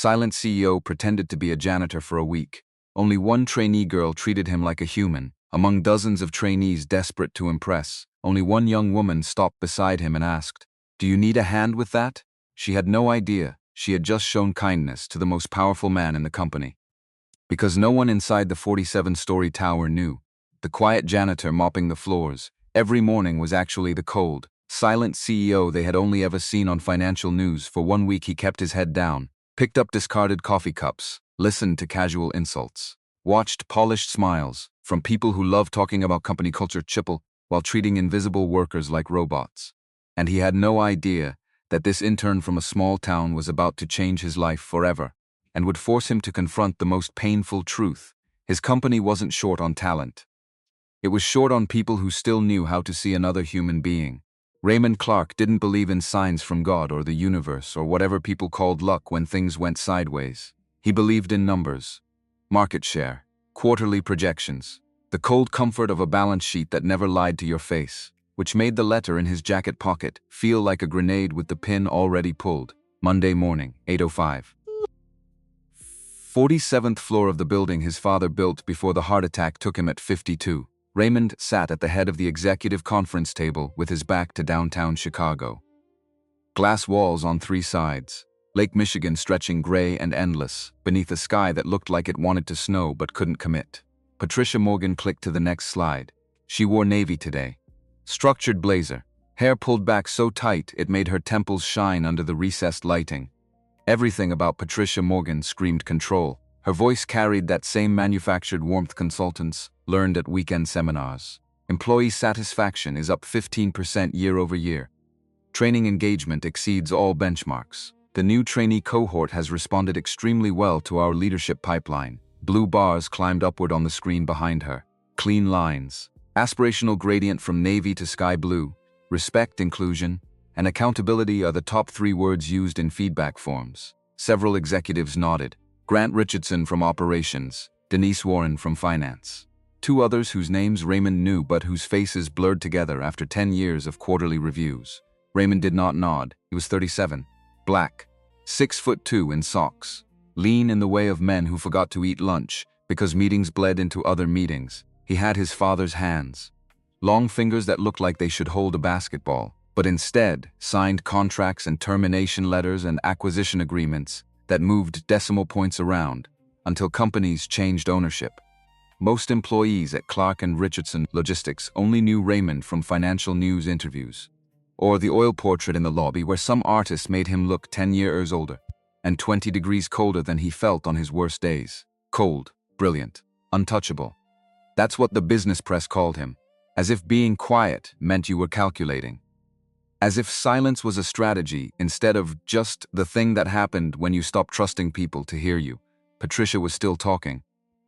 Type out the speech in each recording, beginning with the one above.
Silent CEO pretended to be a janitor for a week. Only one trainee girl treated him like a human. Among dozens of trainees desperate to impress, only one young woman stopped beside him and asked, "Do you need a hand with that?" She had no idea she had just shown kindness to the most powerful man in the company. Because no one inside the 47-story tower knew, the quiet janitor mopping the floors every morning was actually the cold, silent CEO they had only ever seen on financial news. For 1 week he kept his head down, picked up discarded coffee cups, listened to casual insults, watched polished smiles from people who love talking about company culture chipple while treating invisible workers like robots. And he had no idea that this intern from a small town was about to change his life forever and would force him to confront the most painful truth. His company wasn't short on talent. It was short on people who still knew how to see another human being. Raymond Clark didn't believe in signs from God or the universe or whatever people called luck when things went sideways. He believed in numbers, market share, quarterly projections, the cold comfort of a balance sheet that never lied to your face, which made the letter in his jacket pocket feel like a grenade with the pin already pulled. Monday morning, 8:05. 47th floor of the building his father built before the heart attack took him at 52. Raymond sat at the head of the executive conference table with his back to downtown Chicago. Glass walls on three sides, Lake Michigan stretching gray and endless, beneath a sky that looked like it wanted to snow but couldn't commit. Patricia Morgan clicked to the next slide. She wore navy today. Structured blazer, hair pulled back so tight it made her temples shine under the recessed lighting. Everything about Patricia Morgan screamed control. Her voice carried that same manufactured warmth consultants learned at weekend seminars. Employee satisfaction is up 15% year over year. Training engagement exceeds all benchmarks. The new trainee cohort has responded extremely well to our leadership pipeline. Blue bars climbed upward on the screen behind her. Clean lines. Aspirational gradient from navy to sky blue. Respect, inclusion, and accountability are the top 3 words used in feedback forms. Several executives nodded. Grant Richardson from operations, Denise Warren from finance. 2 others whose names Raymond knew but whose faces blurred together after 10 years of quarterly reviews. Raymond did not nod. He was 37. Black. 6'2" in socks. Lean in the way of men who forgot to eat lunch because meetings bled into other meetings. He had his father's hands. Long fingers that looked like they should hold a basketball, but instead signed contracts and termination letters and acquisition agreements that moved decimal points around until companies changed ownership. Most employees at Clark and Richardson Logistics only knew Raymond from financial news interviews, or the oil portrait in the lobby where some artist made him look 10 years older and 20 degrees colder than he felt on his worst days. Cold, brilliant, untouchable. That's what the business press called him, as if being quiet meant you were calculating. As if silence was a strategy instead of just the thing that happened when you stopped trusting people to hear you. Patricia was still talking.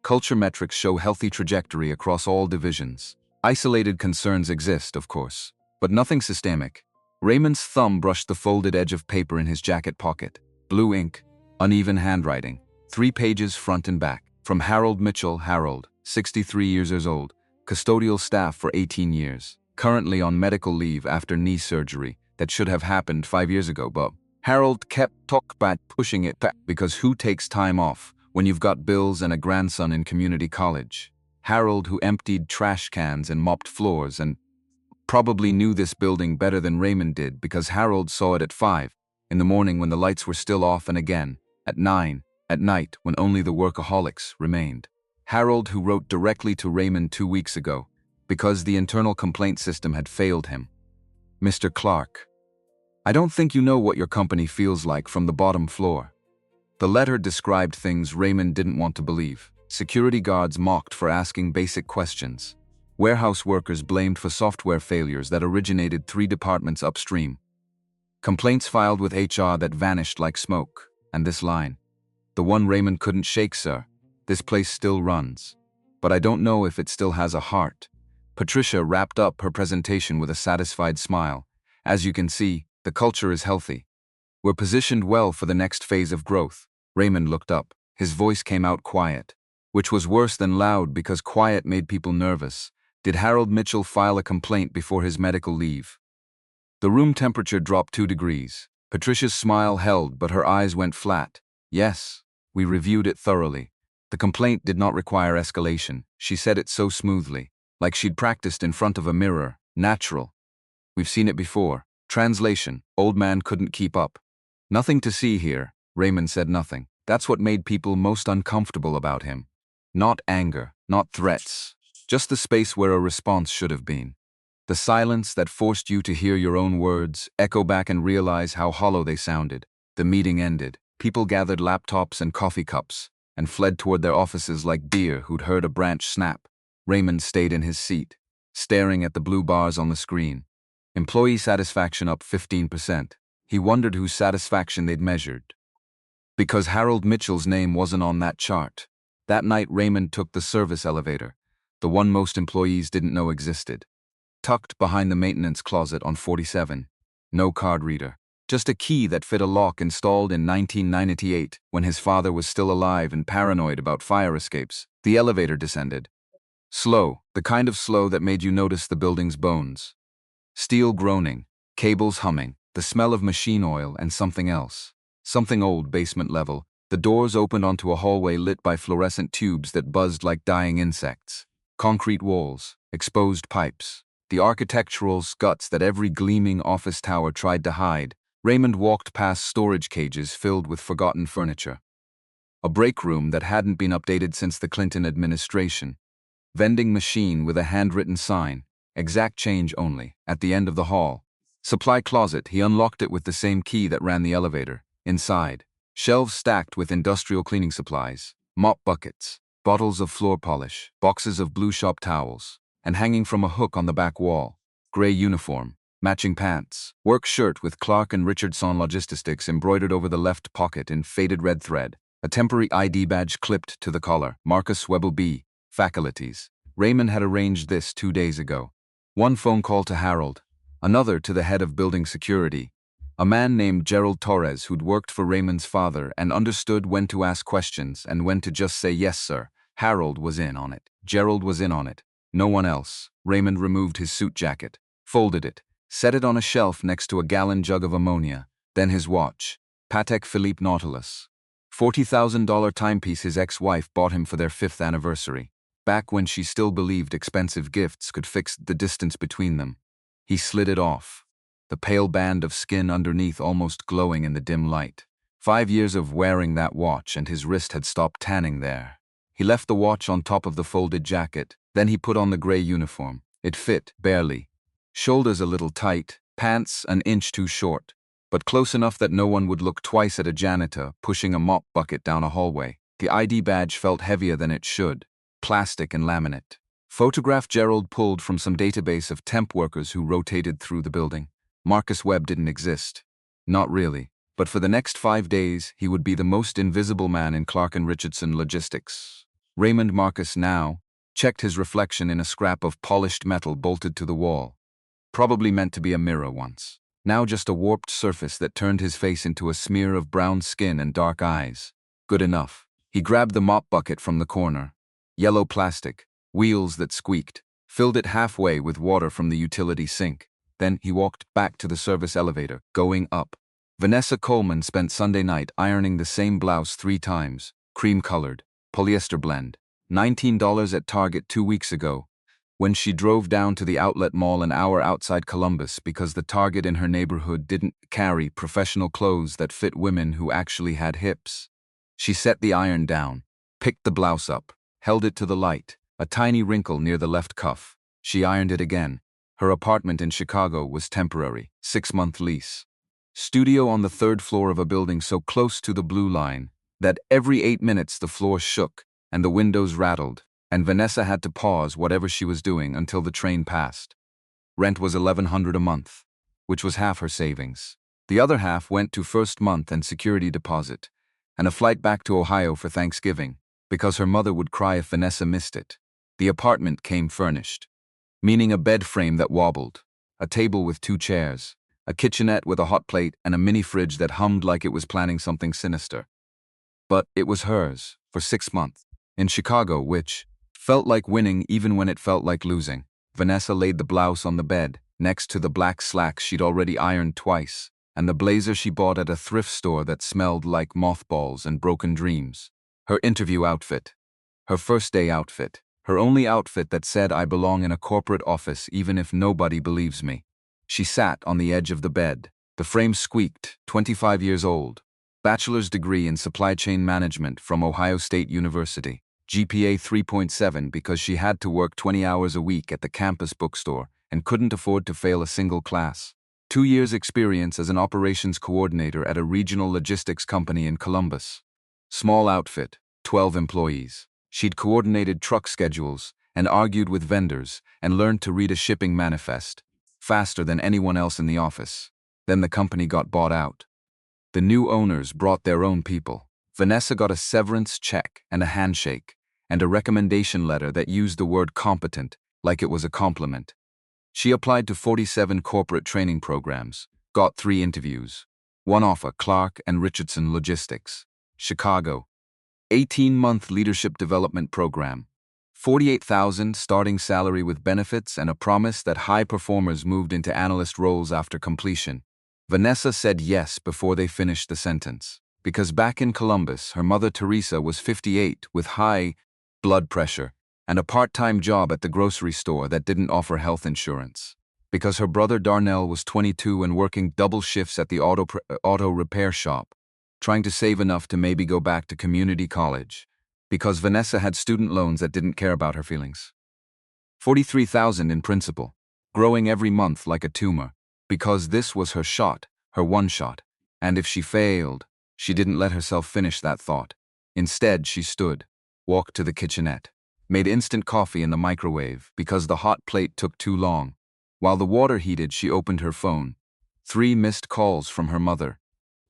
Culture metrics show healthy trajectory across all divisions. Isolated concerns exist, of course, but nothing systemic. Raymond's thumb brushed the folded edge of paper in his jacket pocket. Blue ink, uneven handwriting, 3 pages front and back. From Harold Mitchell. Harold, 63 years old, custodial staff for 18 years. Currently on medical leave after knee surgery that should have happened 5 years ago, but Harold kept pushing it back because who takes time off when you've got bills and a grandson in community college? Harold, who emptied trash cans and mopped floors and probably knew this building better than Raymond did because Harold saw it at 5 in the morning when the lights were still off and again at 9 at night when only the workaholics remained. Harold, who wrote directly to Raymond 2 weeks ago, because the internal complaint system had failed him. Mr. Clark, I don't think you know what your company feels like from the bottom floor. The letter described things Raymond didn't want to believe. Security guards mocked for asking basic questions. Warehouse workers blamed for software failures that originated 3 departments upstream. Complaints filed with HR that vanished like smoke. And this line, the one Raymond couldn't shake, sir. This place still runs, but I don't know if it still has a heart. Patricia wrapped up her presentation with a satisfied smile. As you can see, the culture is healthy. We're positioned well for the next phase of growth. Raymond looked up. His voice came out quiet, which was worse than loud because quiet made people nervous. Did Harold Mitchell file a complaint before his medical leave? The room temperature dropped 2 degrees. Patricia's smile held, but her eyes went flat. Yes, we reviewed it thoroughly. The complaint did not require escalation. She said it so smoothly, like she'd practiced in front of a mirror. Natural. We've seen it before. Translation: old man couldn't keep up. Nothing to see here. Raymond said nothing. That's what made people most uncomfortable about him. Not anger, not threats. Just the space where a response should have been. The silence that forced you to hear your own words, echo back and realize how hollow they sounded. The meeting ended. People gathered laptops and coffee cups and fled toward their offices like deer who'd heard a branch snap. Raymond stayed in his seat, staring at the blue bars on the screen. Employee satisfaction up 15%. He wondered whose satisfaction they'd measured. Because Harold Mitchell's name wasn't on that chart. That night Raymond took the service elevator, the one most employees didn't know existed. Tucked behind the maintenance closet on 47. No card reader. Just a key that fit a lock installed in 1998 when his father was still alive and paranoid about fire escapes. The elevator descended. Slow, the kind of slow that made you notice the building's bones. Steel groaning, cables humming, the smell of machine oil and something else. Something old, basement level. The doors opened onto a hallway lit by fluorescent tubes that buzzed like dying insects. Concrete walls, exposed pipes. The architectural guts that every gleaming office tower tried to hide. Raymond walked past storage cages filled with forgotten furniture. A break room that hadn't been updated since the Clinton administration. Vending machine with a handwritten sign, exact change only, at the end of the hall. Supply closet, he unlocked it with the same key that ran the elevator. Inside, shelves stacked with industrial cleaning supplies, mop buckets, bottles of floor polish, boxes of blue shop towels, and hanging from a hook on the back wall, gray uniform, matching pants, work shirt with Clark and Richardson logistics embroidered over the left pocket in faded red thread, a temporary ID badge clipped to the collar, Marcus Webble B, faculties. Raymond had arranged this 2 days ago. One phone call to Harold, another to the head of building security, a man named Gerald Torres who'd worked for Raymond's father and understood when to ask questions and when to just say yes sir. Harold was in on it. Gerald was in on it. No one else. Raymond removed his suit jacket, folded it, set it on a shelf next to a gallon jug of ammonia, then his watch, Patek Philippe Nautilus. $40,000 timepiece his ex-wife bought him for their 5th anniversary, back when she still believed expensive gifts could fix the distance between them. He slid it off, the pale band of skin underneath almost glowing in the dim light. 5 years of wearing that watch and his wrist had stopped tanning there. He left the watch on top of the folded jacket, then he put on the gray uniform. It fit, barely. Shoulders a little tight, pants an inch too short, but close enough that no one would look twice at a janitor pushing a mop bucket down a hallway. The ID badge felt heavier than it should, plastic and laminate. Photograph Gerald pulled from some database of temp workers who rotated through the building. Marcus Webb didn't exist. Not really. But for the next 5 days, he would be the most invisible man in Clark and Richardson logistics. Raymond Marcus now checked his reflection in a scrap of polished metal bolted to the wall. Probably meant to be a mirror once. Now just a warped surface that turned his face into a smear of brown skin and dark eyes. Good enough. He grabbed the mop bucket from the corner. Yellow plastic, wheels that squeaked, filled it halfway with water from the utility sink. Then he walked back to the service elevator, going up. Vanessa Coleman spent Sunday night ironing the same blouse 3 times, cream-colored, polyester blend. $19 at Target 2 weeks ago, when she drove down to the outlet mall an hour outside Columbus because the Target in her neighborhood didn't carry professional clothes that fit women who actually had hips. She set the iron down, picked the blouse up, held it to the light, a tiny wrinkle near the left cuff. She ironed it again. Her apartment in Chicago was temporary, 6-month lease. Studio on the 3rd floor of a building so close to the blue line that every 8 minutes the floor shook and the windows rattled, and Vanessa had to pause whatever she was doing until the train passed. Rent was $1,100 a month, which was half her savings. The other half went to first month and security deposit, and a flight back to Ohio for Thanksgiving, because her mother would cry if Vanessa missed it. The apartment came furnished, meaning a bed frame that wobbled, a table with 2 chairs, a kitchenette with a hot plate, and a mini fridge that hummed like it was planning something sinister. But it was hers, for 6 months. In Chicago, which felt like winning even when it felt like losing. Vanessa laid the blouse on the bed, next to the black slacks she'd already ironed twice. and the blazer she bought at a thrift store that smelled like mothballs and broken dreams. Her interview outfit. Her first day outfit. Her only outfit that said I belong in a corporate office even if nobody believes me. She sat on the edge of the bed. The frame squeaked, 25 years old. Bachelor's degree in supply chain management from Ohio State University. GPA 3.7 because she had to work 20 hours a week at the campus bookstore and couldn't afford to fail a single class. 2 years experience as an operations coordinator at a regional logistics company in Columbus. Small outfit, 12 employees. She'd coordinated truck schedules and argued with vendors and learned to read a shipping manifest faster than anyone else in the office. Then the company got bought out. The new owners brought their own people. Vanessa got a severance check and a handshake, and a recommendation letter that used the word competent like it was a compliment. She applied to 47 corporate training programs, got 3 interviews. One offer, Clark and Richardson Logistics, Chicago. 18-month leadership development program. $48,000 starting salary with benefits and a promise that high performers moved into analyst roles after completion. Vanessa said yes before they finished the sentence, because back in Columbus, her mother Teresa was 58 with high blood pressure and a part-time job at the grocery store that didn't offer health insurance. Because her brother Darnell was 22 and working double shifts at the auto repair shop, trying to save enough to maybe go back to community college. Because Vanessa had student loans that didn't care about her feelings. $43,000 in principal, growing every month like a tumor. Because this was her shot, her one shot, and if she failed, she didn't let herself finish that thought. Instead, she stood, walked to the kitchenette, made instant coffee in the microwave because the hot plate took too long. While the water heated, she opened her phone. 3 missed calls from her mother,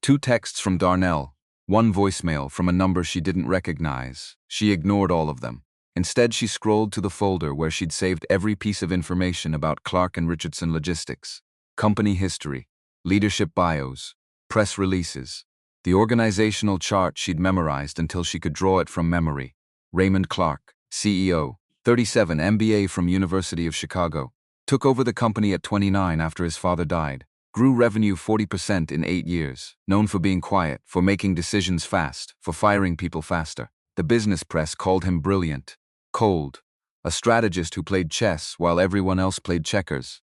2 texts from Darnell, 1 voicemail from a number she didn't recognize. She ignored all of them. Instead, she scrolled to the folder where she'd saved every piece of information about Clark and Richardson Logistics. Company history, leadership bios, press releases, the organizational chart she'd memorized until she could draw it from memory. Raymond Clark, CEO, 37, MBA from University of Chicago, took over the company at 29 after his father died, grew revenue 40% in 8 years, known for being quiet, for making decisions fast, for firing people faster. The business press called him brilliant, cold, a strategist who played chess while everyone else played checkers.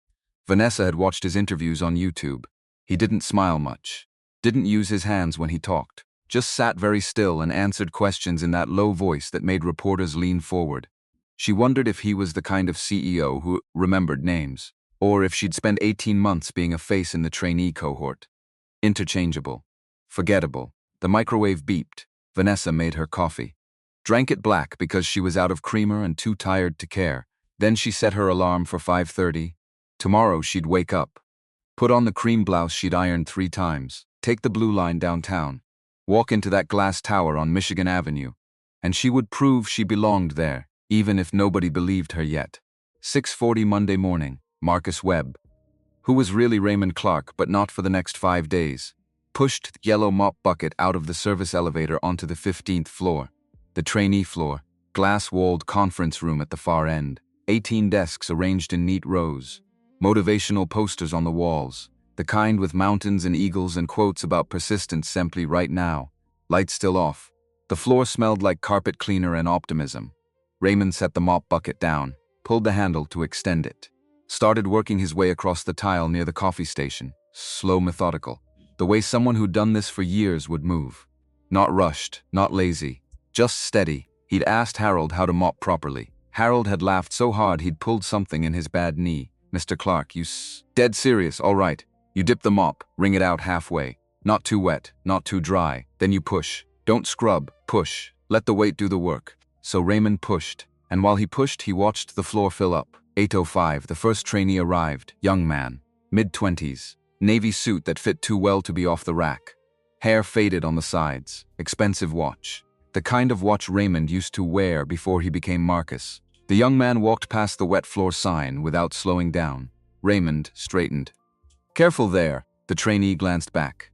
Vanessa had watched his interviews on YouTube. He didn't smile much, didn't use his hands when he talked, just sat very still and answered questions in that low voice that made reporters lean forward. She wondered if he was the kind of CEO who remembered names, or if she'd spent 18 months being a face in the trainee cohort. Interchangeable. Forgettable. The microwave beeped. Vanessa made her coffee. Drank it black because she was out of creamer and too tired to care. Then she set her alarm for 5:30. Tomorrow she'd wake up, put on the cream blouse she'd ironed 3 times, take the blue line downtown, walk into that glass tower on Michigan Avenue, and she would prove she belonged there, even if nobody believed her yet. 6:40 Monday morning, Marcus Webb, who was really Raymond Clark but not for the next 5 days, pushed the yellow mop bucket out of the service elevator onto the 15th floor, the trainee floor, glass-walled conference room at the far end, 18 desks arranged in neat rows. Motivational posters on the walls, the kind with mountains and eagles and quotes about persistence simply right now. Lights still off. The floor smelled like carpet cleaner and optimism. Raymond set the mop bucket down, pulled the handle to extend it. Started working his way across the tile near the coffee station, slow, methodical, the way someone who'd done this for years would move. Not rushed, not lazy, just steady. He'd asked Harold how to mop properly. Harold had laughed so hard he'd pulled something in his bad knee. Mr. Clark, dead serious, all right. You dip the mop, wring it out halfway. Not too wet, not too dry. Then you push. Don't scrub, push. Let the weight do the work. So Raymond pushed, and while he pushed, he watched the floor fill up. 8:05, the first trainee arrived, young man, mid-20s, navy suit that fit too well to be off the rack. Hair faded on the sides, expensive watch. The kind of watch Raymond used to wear before he became Marcus. The young man walked past the wet floor sign without slowing down. Raymond straightened. Careful there, the trainee glanced back.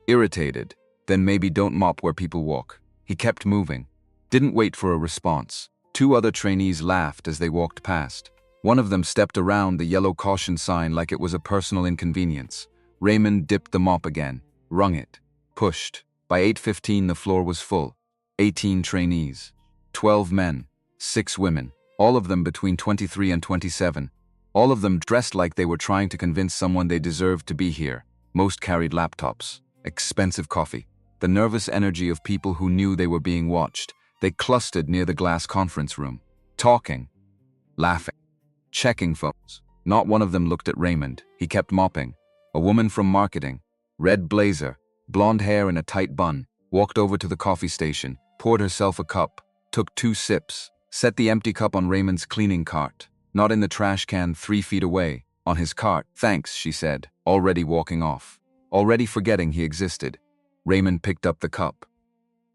Irritated, then maybe don't mop where people walk. He kept moving. Didn't wait for a response. 2 other trainees laughed as they walked past. One of them stepped around the yellow caution sign like it was a personal inconvenience. Raymond dipped the mop again, wrung it, pushed. By 8:15 the floor was full. 18 trainees. 12 men. 6 women. All of them between 23 and 27. All of them dressed like they were trying to convince someone they deserved to be here. Most carried laptops. Expensive coffee. The nervous energy of people who knew they were being watched. They clustered near the glass conference room. Talking. Laughing. Checking phones. Not one of them looked at Raymond. He kept mopping. A woman from marketing. Red blazer. Blonde hair in a tight bun. Walked over to the coffee station. Poured herself a cup. Took 2 sips. Set the empty cup on Raymond's cleaning cart. Not in the trash can 3 feet away. On his cart. Thanks, she said, already walking off. Already forgetting he existed. Raymond picked up the cup.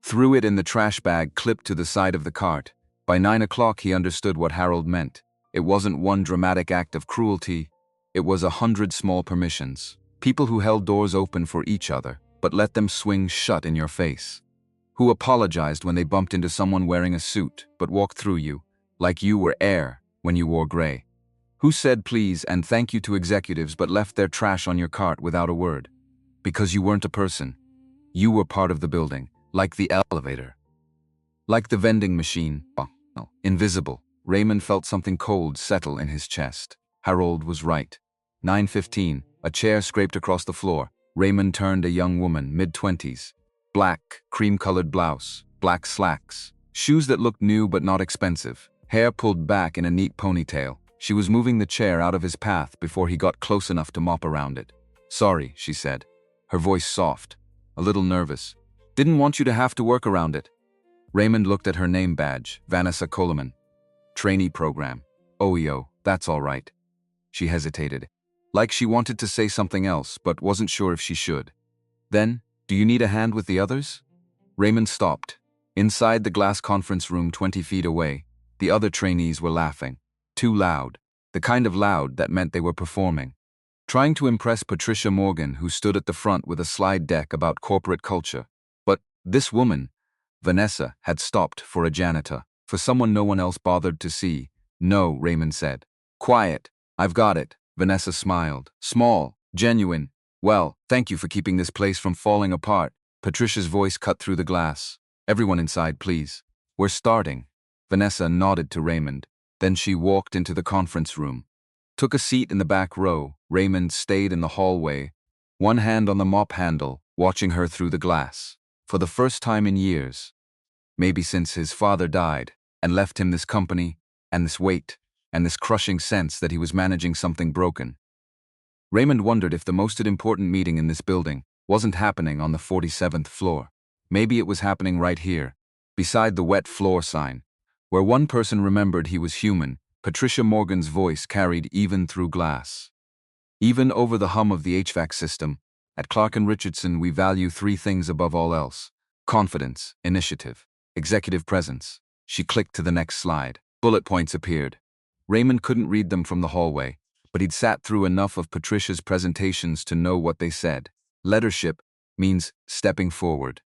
Threw it in the trash bag clipped to the side of the cart. By 9 o'clock he understood what Harold meant. It wasn't one dramatic act of cruelty. It was 100 small permissions. People who held doors open for each other, but let them swing shut in your face. Who apologized when they bumped into someone wearing a suit, but walked through you, like you were air when you wore gray. Who said please and thank you to executives but left their trash on your cart without a word. Because you weren't a person. You were part of the building, like the elevator. Like the vending machine, invisible. Raymond felt something cold settle in his chest. Harold was right. 9:15, a chair scraped across the floor. Raymond turned a young woman, mid-20s. Black, cream-colored blouse, black slacks, shoes that looked new but not expensive, hair pulled back in a neat ponytail. She was moving the chair out of his path before he got close enough to mop around it. Sorry, she said, her voice soft, a little nervous. Didn't want you to have to work around it. Raymond looked at her name badge, Vanessa Coleman. Trainee program. OEO, that's all right. She hesitated, like she wanted to say something else but wasn't sure if she should. Then, do you need a hand with the others? Raymond stopped. Inside the glass conference room 20 feet away, the other trainees were laughing. Too loud. The kind of loud that meant they were performing. Trying to impress Patricia Morgan, who stood at the front with a slide deck about corporate culture. But this woman, Vanessa, had stopped for a janitor, for someone no one else bothered to see. No, Raymond said. Quiet. I've got it. Vanessa smiled. Small. Genuine. Well, thank you for keeping this place from falling apart. Patricia's voice cut through the glass. Everyone inside, please. We're starting. Vanessa nodded to Raymond. Then she walked into the conference room. Took a seat in the back row. Raymond stayed in the hallway, one hand on the mop handle, watching her through the glass. For the first time in years, maybe since his father died and left him this company and this weight and this crushing sense that he was managing something broken. Raymond wondered if the most important meeting in this building wasn't happening on the 47th floor. Maybe it was happening right here, beside the wet floor sign, where one person remembered he was human. Patricia Morgan's voice carried even through glass. Even over the hum of the HVAC system, at Clark & Richardson we value 3 things above all else: confidence, initiative, executive presence. She clicked to the next slide. Bullet points appeared. Raymond couldn't read them from the hallway, but he'd sat through enough of Patricia's presentations to know what they said. Leadership means stepping forward.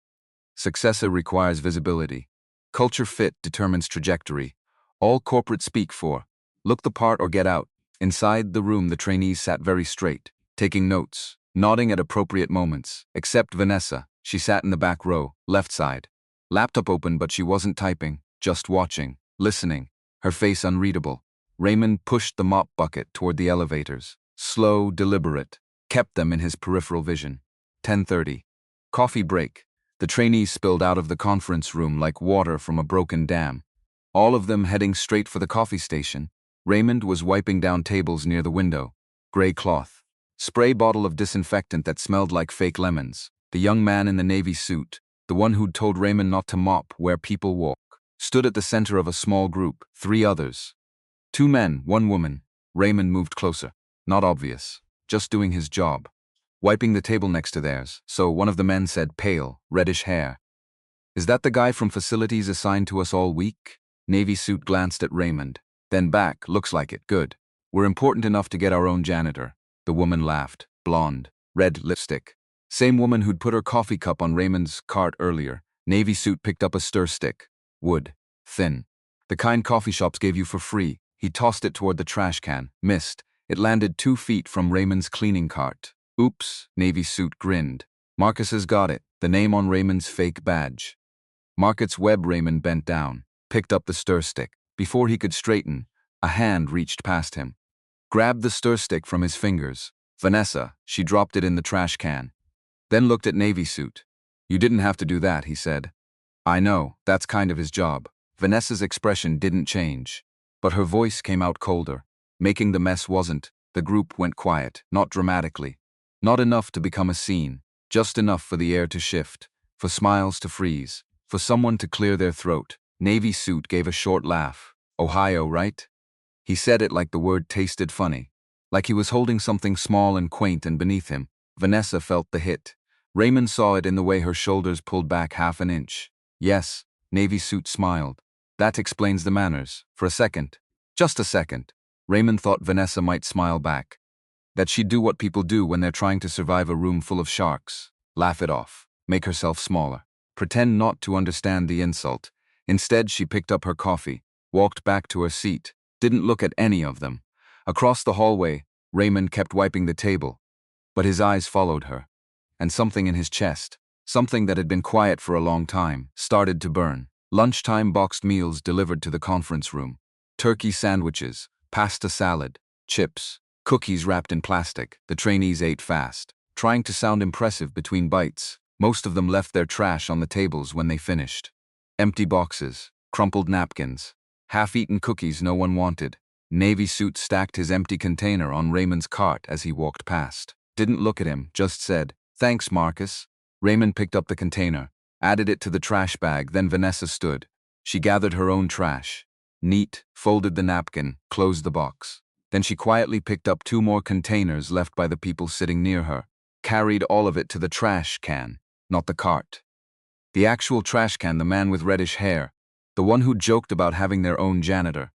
Successor requires visibility. Culture fit determines trajectory. All corporate speak for, look the part or get out. Inside the room the trainees sat very straight, taking notes, nodding at appropriate moments, except Vanessa. She sat in the back row, left side. Laptop open but she wasn't typing, just watching, listening, her face unreadable. Raymond pushed the mop bucket toward the elevators. Slow, deliberate, kept them in his peripheral vision. 10:30. Coffee break. The trainees spilled out of the conference room like water from a broken dam. All of them heading straight for the coffee station. Raymond was wiping down tables near the window. Gray cloth. Spray bottle of disinfectant that smelled like fake lemons. The young man in the navy suit, the one who'd told Raymond not to mop where people walk, stood at the center of a small group, 3 others. 2 men, 1 woman. Raymond moved closer. Not obvious. Just doing his job. Wiping the table next to theirs, so one of the men said, pale, reddish hair. Is that the guy from facilities assigned to us all week? Navy suit glanced at Raymond. Then back, looks like it, good. We're important enough to get our own janitor. The woman laughed, blonde, red lipstick. Same woman who'd put her coffee cup on Raymond's cart earlier. Navy suit picked up a stir stick. Wood. Thin. The kind coffee shops gave you for free. He tossed it toward the trash can. Missed. It landed 2 feet from Raymond's cleaning cart. Oops, Navy suit grinned. Marcus has got it, the name on Raymond's fake badge. Marcus Webb. Raymond bent down, picked up the stir stick. Before he could straighten, a hand reached past him, grabbed the stir stick from his fingers. Vanessa, she dropped it in the trash can. Then looked at Navy suit. You didn't have to do that, he said. I know, that's kind of his job. Vanessa's expression didn't change, but her voice came out colder. Making the mess wasn't. The group went quiet, not dramatically. Not enough to become a scene, just enough for the air to shift, for smiles to freeze, for someone to clear their throat. Navy suit gave a short laugh. Ohio, right? He said it like the word tasted funny, like he was holding something small and quaint and beneath him. Vanessa felt the hit. Raymond saw it in the way her shoulders pulled back half an inch. Yes, Navy suit smiled. That explains the manners. For a second, just a second, Raymond thought Vanessa might smile back. That she'd do what people do when they're trying to survive a room full of sharks. Laugh it off. Make herself smaller. Pretend not to understand the insult. Instead, she picked up her coffee, walked back to her seat, didn't look at any of them. Across the hallway, Raymond kept wiping the table, but his eyes followed her. And something in his chest, something that had been quiet for a long time, started to burn. Lunchtime boxed meals delivered to the conference room. Turkey sandwiches, pasta salad, chips, cookies wrapped in plastic. The trainees ate fast, trying to sound impressive between bites. Most of them left their trash on the tables when they finished. Empty boxes, crumpled napkins, half-eaten cookies no one wanted. Navy suit stacked his empty container on Raymond's cart as he walked past. Didn't look at him, just said, "Thanks, Marcus." Raymond picked up the container, added it to the trash bag, then Vanessa stood. She gathered her own trash. Neat, folded the napkin, closed the box. Then she quietly picked up 2 more containers left by the people sitting near her, carried all of it to the trash can, not the cart. The actual trash can, the man with reddish hair, the one who joked about having their own janitor.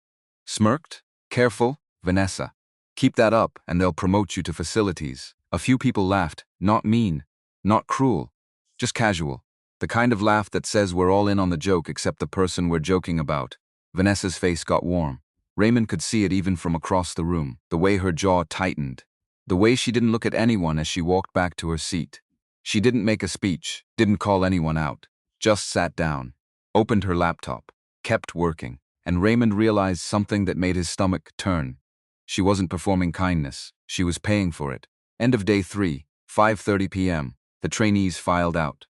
Smirked? Careful, Vanessa. Keep that up and they'll promote you to facilities. A few people laughed, not mean, not cruel, just casual. The kind of laugh that says we're all in on the joke except the person we're joking about. Vanessa's face got warm. Raymond could see it even from across the room, the way her jaw tightened, the way she didn't look at anyone as she walked back to her seat. She didn't make a speech, didn't call anyone out, just sat down, opened her laptop, kept working, and Raymond realized something that made his stomach turn. She wasn't performing kindness, she was paying for it. End of day 3, 5:30 p.m., the trainees filed out.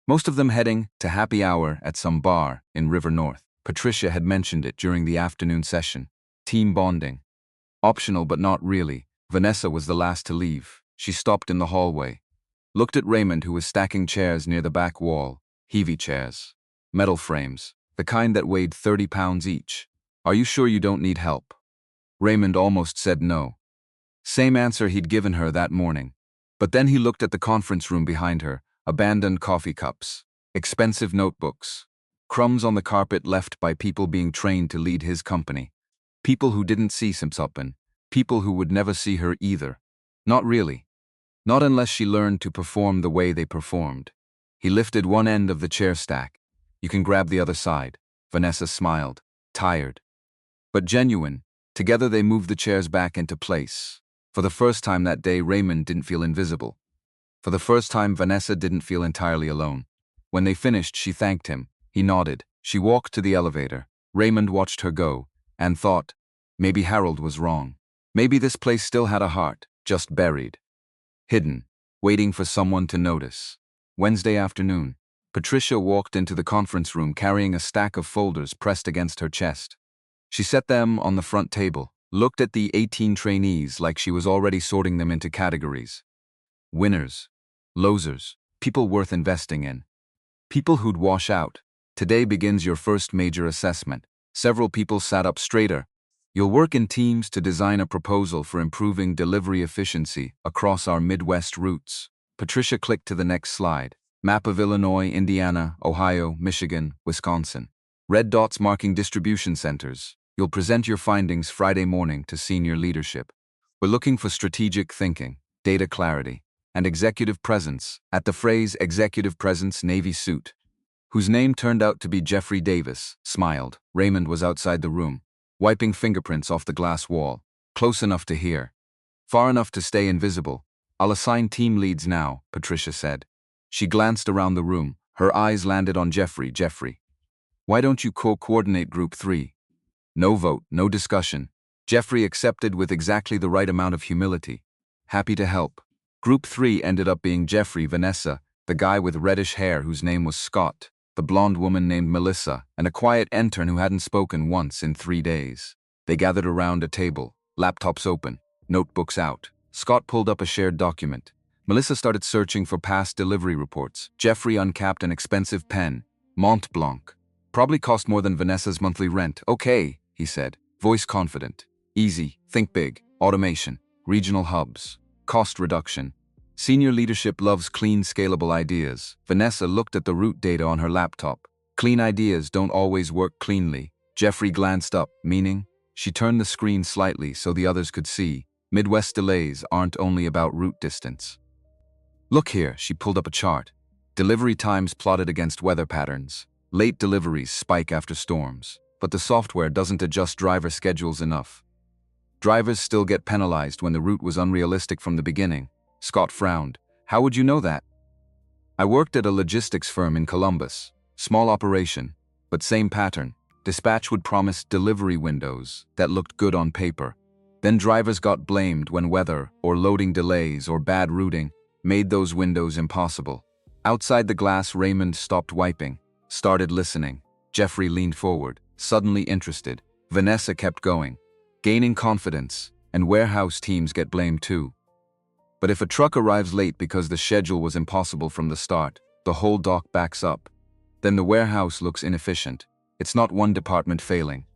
Most of them heading to happy hour at some bar in River North. Patricia had mentioned it during the afternoon session. Team bonding. Optional but not really. Vanessa was the last to leave. She stopped in the hallway. Looked at Raymond, who was stacking chairs near the back wall. Heavy chairs. Metal frames. The kind that weighed 30 pounds each. Are you sure you don't need help? Raymond almost said no. Same answer he'd given her that morning. But then he looked at the conference room behind her. Abandoned coffee cups. Expensive notebooks. Crumbs on the carpet left by people being trained to lead his company. People who didn't see Simpsopin. People who would never see her either. Not really. Not unless she learned to perform the way they performed. He lifted one end of the chair stack. You can grab the other side. Vanessa smiled. Tired. But genuine. Together they moved the chairs back into place. For the first time that day, Raymond didn't feel invisible. For the first time, Vanessa didn't feel entirely alone. When they finished, she thanked him. He nodded. She walked to the elevator. Raymond watched her go, and thought, maybe Harold was wrong. Maybe this place still had a heart, just buried. Hidden, waiting for someone to notice. Wednesday afternoon, Patricia walked into the conference room carrying a stack of folders pressed against her chest. She set them on the front table, looked at the 18 trainees like she was already sorting them into categories. Winners, losers, people worth investing in. People who'd wash out. Today begins your first major assessment. Several people sat up straighter. You'll work in teams to design a proposal for improving delivery efficiency across our Midwest routes. Patricia clicked to the next slide. Map of Illinois, Indiana, Ohio, Michigan, Wisconsin. Red dots marking distribution centers. You'll present your findings Friday morning to senior leadership. We're looking for strategic thinking, data clarity, and executive presence. At the phrase executive presence, Navy suit, whose name turned out to be Jeffrey Davis, smiled. Raymond was outside the room, wiping fingerprints off the glass wall, close enough to hear, far enough to stay invisible. I'll assign team leads now, Patricia said. She glanced around the room. Her eyes landed on Jeffrey. Jeffrey, why don't you co-coordinate Group 3? No vote, no discussion. Jeffrey accepted with exactly the right amount of humility. Happy to help. Group 3 ended up being Jeffrey, Vanessa, the guy with reddish hair whose name was Scott, the blonde woman named Melissa, and a quiet intern who hadn't spoken once in 3 days. They gathered around a table, laptops open, notebooks out. Scott pulled up a shared document. Melissa started searching for past delivery reports. Jeffrey uncapped an expensive pen, Mont Blanc. Probably cost more than Vanessa's monthly rent. Okay, he said, voice confident. Easy, think big, automation, regional hubs, cost reduction. Senior leadership loves clean, scalable ideas. Vanessa looked at the route data on her laptop. Clean ideas don't always work cleanly. Jeffrey glanced up, meaning? She turned the screen slightly so the others could see. Midwest delays aren't only about route distance. Look here, she pulled up a chart. Delivery times plotted against weather patterns. Late deliveries spike after storms, but the software doesn't adjust driver schedules enough. Drivers still get penalized when the route was unrealistic from the beginning. Scott frowned. How would you know that? I worked at a logistics firm in Columbus. Small operation, but same pattern. Dispatch would promise delivery windows that looked good on paper. Then drivers got blamed when weather or loading delays or bad routing made those windows impossible. Outside the glass, Raymond stopped wiping, started listening. Jeffrey leaned forward, suddenly interested. Vanessa kept going, gaining confidence, and warehouse teams get blamed too. But if a truck arrives late because the schedule was impossible from the start, the whole dock backs up. Then the warehouse looks inefficient. It's not one department failing.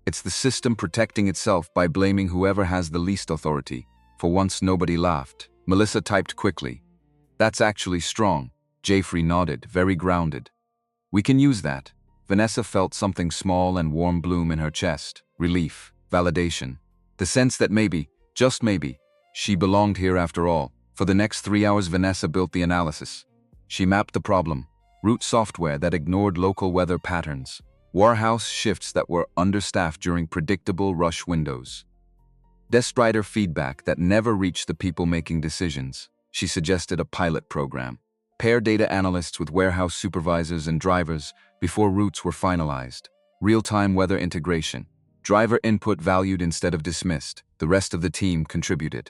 It's the system protecting itself by blaming whoever has the least authority. For once, nobody laughed. Melissa typed quickly. That's actually strong. Jeffrey nodded, very grounded. We can use that. Vanessa felt something small and warm bloom in her chest. Relief, validation. The sense that maybe, just maybe, she belonged here after all. For the next 3 hours, Vanessa built the analysis. She mapped the problem. Route software that ignored local weather patterns. Warehouse shifts that were understaffed during predictable rush windows. Desk rider feedback that never reached the people making decisions. She suggested a pilot program. Pair data analysts with warehouse supervisors and drivers before routes were finalized. Real-time weather integration. Driver input valued instead of dismissed. The rest of the team contributed.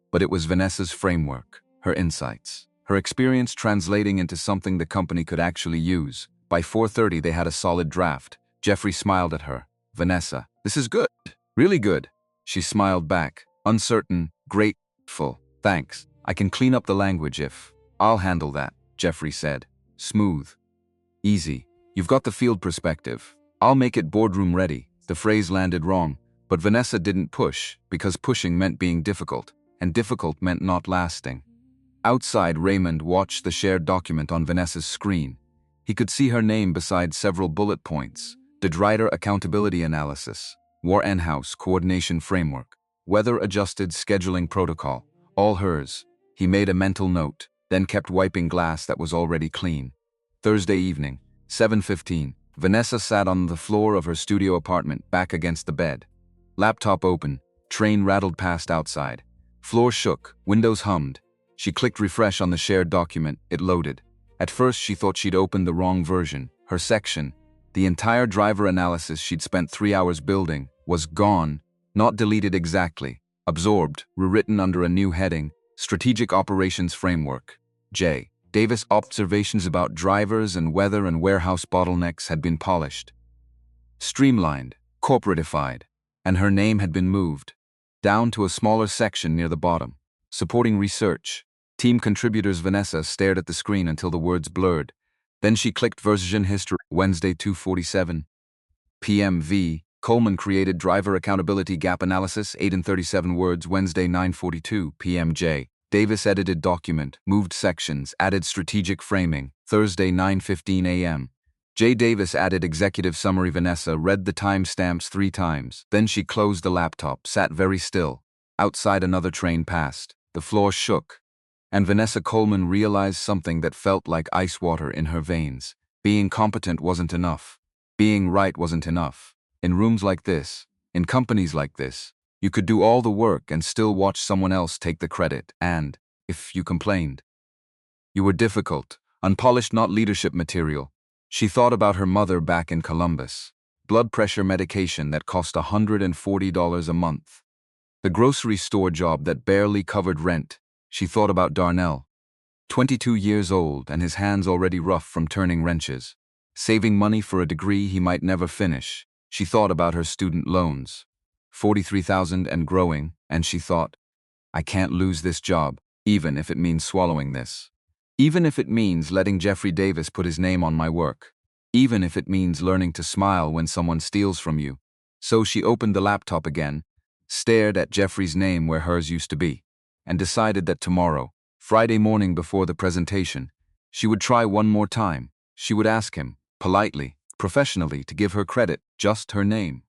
But it was Vanessa's framework, her insights, her experience translating into something the company could actually use. By 4:30, they had a solid draft. Jeffrey smiled at her. Vanessa, this is good. Really good. She smiled back, uncertain, grateful. Thanks. I can clean up the language if... I'll handle that, Jeffrey said. Smooth. Easy. You've got the field perspective. I'll make it boardroom ready. The phrase landed wrong, but Vanessa didn't push, because pushing meant being difficult, and difficult meant not lasting. Outside, Raymond watched the shared document on Vanessa's screen. He could see her name beside several bullet points. Driver accountability analysis, War-in-house coordination framework, weather-adjusted scheduling protocol, all hers. He made a mental note, then kept wiping glass that was already clean. Thursday evening, 7:15, Vanessa sat on the floor of her studio apartment, back against the bed. Laptop open, train rattled past outside. Floor shook, windows hummed. She clicked refresh on the shared document, it loaded. At first she thought she'd opened the wrong version. Her section, the entire driver analysis she'd spent 3 hours building, was gone, not deleted exactly, absorbed, rewritten under a new heading, Strategic Operations Framework. J. Davis observations about drivers and weather and warehouse bottlenecks had been polished. Streamlined, corporatified, and her name had been moved, down to a smaller section near the bottom. Supporting research. Team contributors. Vanessa stared at the screen until the words blurred. Then she clicked version history. Wednesday 2:47 p.m. V. Coleman created driver accountability gap analysis 8 and 37 words. Wednesday 9:42 p.m. J. Davis edited document, moved sections, added strategic framing. Thursday 9:15 a.m. J. Davis added executive summary. Vanessa read the timestamps 3 times. Then she closed the laptop, sat very still. Outside, another train passed. The floor shook. And Vanessa Coleman realized something that felt like ice water in her veins. Being competent wasn't enough. Being right wasn't enough. In rooms like this, in companies like this, you could do all the work and still watch someone else take the credit. And if you complained. You were difficult, unpolished, not leadership material. She thought about her mother back in Columbus. Blood pressure medication that cost $140 a month. The grocery store job that barely covered rent. She thought about Darnell. 22 years old and his hands already rough from turning wrenches. Saving money for a degree he might never finish. She thought about her student loans. 43,000 and growing, and she thought, I can't lose this job, even if it means swallowing this. Even if it means letting Jeffrey Davis put his name on my work. Even if it means learning to smile when someone steals from you. So she opened the laptop again, stared at Jeffrey's name where hers used to be, and decided that tomorrow, Friday morning before the presentation, she would try one more time. She would ask him, politely, professionally, to give her credit, just her name.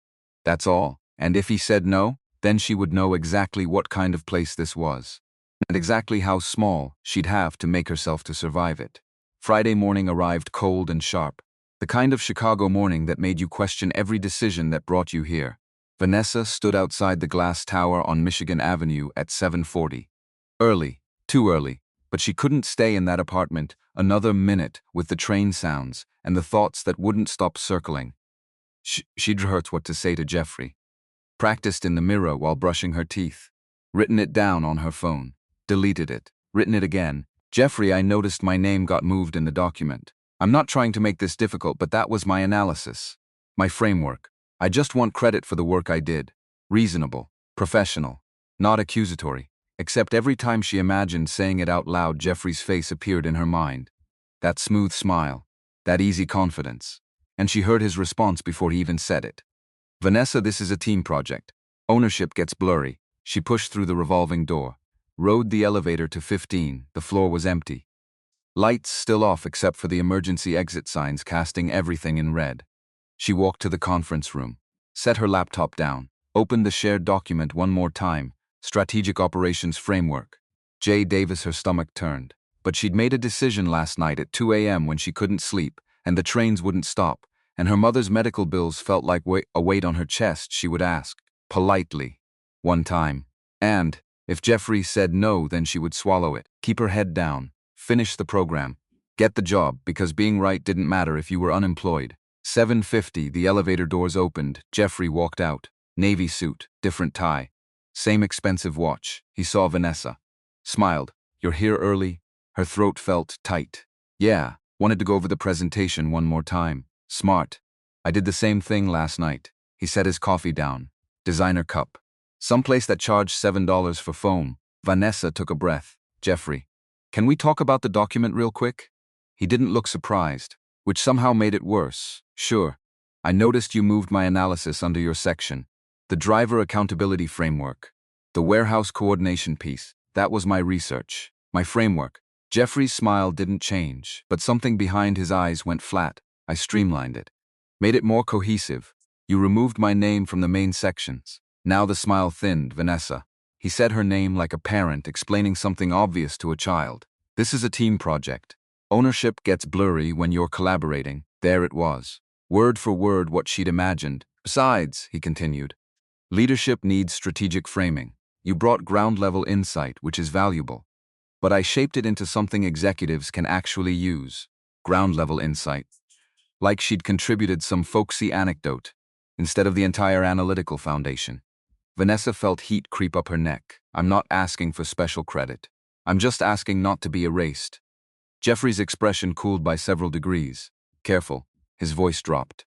That's all. And if he said no, then she would know exactly what kind of place this was, and exactly how small she'd have to make herself to survive it. Friday morning arrived cold and sharp, the kind of Chicago morning that made you question every decision that brought you here. Vanessa stood outside the glass tower on Michigan Avenue at 7:40. Early, too early, but she couldn't stay in that apartment another minute with the train sounds and the thoughts that wouldn't stop circling. She'd heard what to say to Jeffrey. Practiced in the mirror while brushing her teeth. Written it down on her phone. Deleted it. Written it again. Jeffrey, I noticed my name got moved in the document. I'm not trying to make this difficult, but that was my analysis. My framework. I just want credit for the work I did. Reasonable. Professional. Not accusatory. Except every time she imagined saying it out loud, Jeffrey's face appeared in her mind. That smooth smile. That easy confidence. And she heard his response before he even said it. Vanessa, this is a team project. Ownership gets blurry. She pushed through the revolving door. Rode the elevator to 15. The floor was empty. Lights still off except for the emergency exit signs casting everything in red. She walked to the conference room. Set her laptop down. Opened the shared document one more time. Strategic Operations Framework. J. Davis, her stomach turned. But she'd made a decision last night at 2 a.m. when she couldn't sleep, and the trains wouldn't stop, and her mother's medical bills felt like a weight on her chest. She would ask, politely, one time. And, if Jeffrey said no, then she would swallow it, keep her head down, finish the program, get the job, because being right didn't matter if you were unemployed. 7:50, the elevator doors opened. Jeffrey walked out. Navy suit, different tie. Same expensive watch. He saw Vanessa. Smiled. You're here early? Her throat felt tight. Yeah, wanted to go over the presentation one more time. Smart. I did the same thing last night. He set his coffee down. Designer cup. Someplace that charged $7 for foam. Vanessa took a breath. Jeffrey, can we talk about the document real quick? He didn't look surprised, which somehow made it worse. Sure. I noticed you moved my analysis under your section. The driver accountability framework. The warehouse coordination piece. That was my research. My framework. Jeffrey's smile didn't change, but something behind his eyes went flat. I streamlined it. Made it more cohesive. You removed my name from the main sections. Now the smile thinned. Vanessa. He said her name like a parent explaining something obvious to a child. This is a team project. Ownership gets blurry when you're collaborating. There it was. Word for word what she'd imagined. Besides, he continued, leadership needs strategic framing. You brought ground-level insight, which is valuable. But I shaped it into something executives can actually use. Ground-level insight. Like she'd contributed some folksy anecdote, instead of the entire analytical foundation. Vanessa felt heat creep up her neck. I'm not asking for special credit. I'm just asking not to be erased. Jeffrey's expression cooled by several degrees. Careful. His voice dropped.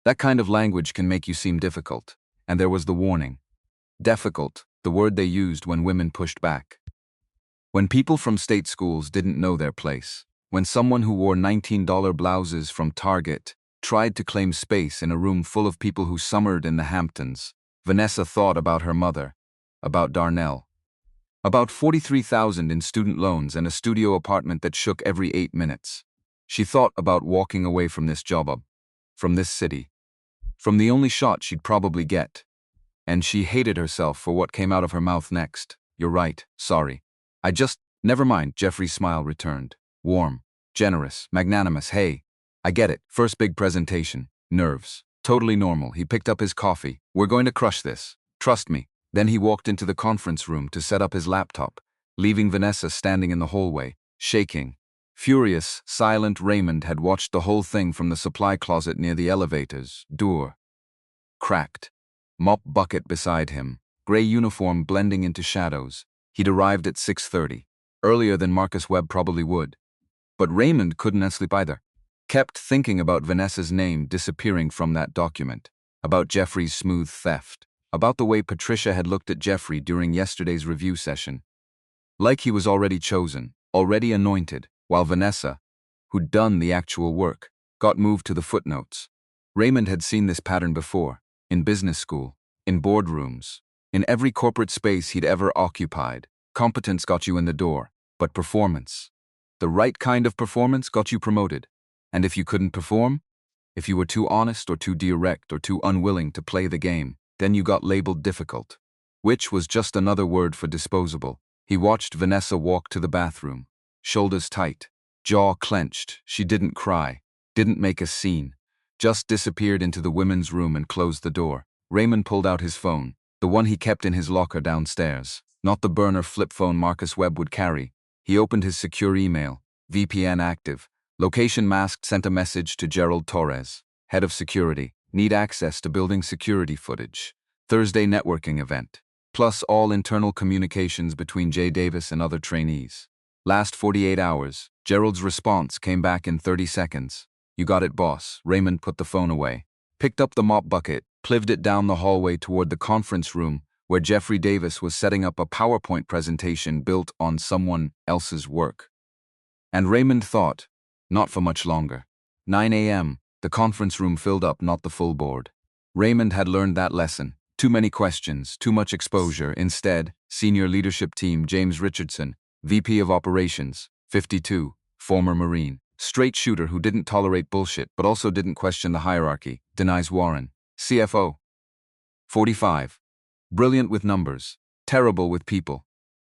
That kind of language can make you seem difficult. And there was the warning. Difficult, the word they used when women pushed back. When people from state schools didn't know their place. When someone who wore $19 blouses from Target tried to claim space in a room full of people who summered in the Hamptons. Vanessa thought about her mother. About Darnell. About 43,000 in student loans and a studio apartment that shook every 8 minutes. She thought about walking away from this job, from this city. From the only shot she'd probably get. And she hated herself for what came out of her mouth next. You're right, sorry. Never mind, Jeffrey's smile returned. Warm, generous, magnanimous. Hey, I get it. First big presentation. Nerves. Totally normal. He picked up his coffee. We're going to crush this. Trust me. Then he walked into the conference room to set up his laptop. leaving Vanessa standing in the hallway, shaking. Furious, silent Raymond had watched the whole thing from the supply closet near the elevators, door. Cracked. Mop bucket beside him, gray uniform blending into shadows. He'd arrived at 6:30, earlier than Marcus Webb probably would. But Raymond couldn't sleep either. Kept thinking about Vanessa's name disappearing from that document, about Jeffrey's smooth theft, about the way Patricia had looked at Jeffrey during yesterday's review session. Like he was already chosen, already anointed, while Vanessa, who'd done the actual work, got moved to the footnotes. Raymond had seen this pattern before, in business school, in boardrooms, in every corporate space he'd ever occupied. Competence got you in the door, but performance, the right kind of performance, got you promoted. And if you couldn't perform, if you were too honest or too direct or too unwilling to play the game, then you got labeled difficult, which was just another word for disposable. He watched Vanessa walk to the bathroom, shoulders tight, jaw clenched. She didn't cry, didn't make a scene, just disappeared into the women's room and closed the door. Raymond pulled out his phone, the one he kept in his locker downstairs, not the burner flip phone Marcus Webb would carry. He opened his secure email, VPN active. Location masked, sent a message to Gerald Torres, head of security. Need access to building security footage. Thursday networking event. Plus all internal communications between Jay Davis and other trainees. Last 48 hours. Gerald's response came back in 30 seconds. You got it, boss. Raymond put the phone away, picked up the mop bucket, plived it down the hallway toward the conference room where Jeffrey Davis was setting up a PowerPoint presentation built on someone else's work. And Raymond thought, not for much longer. 9 a.m., the conference room filled up, not the full board. Raymond had learned that lesson. Too many questions, too much exposure. Instead, senior leadership team James Richardson, VP of Operations, 52, former Marine, straight shooter who didn't tolerate bullshit but also didn't question the hierarchy, denies Warren, CFO, 45, brilliant with numbers, terrible with people.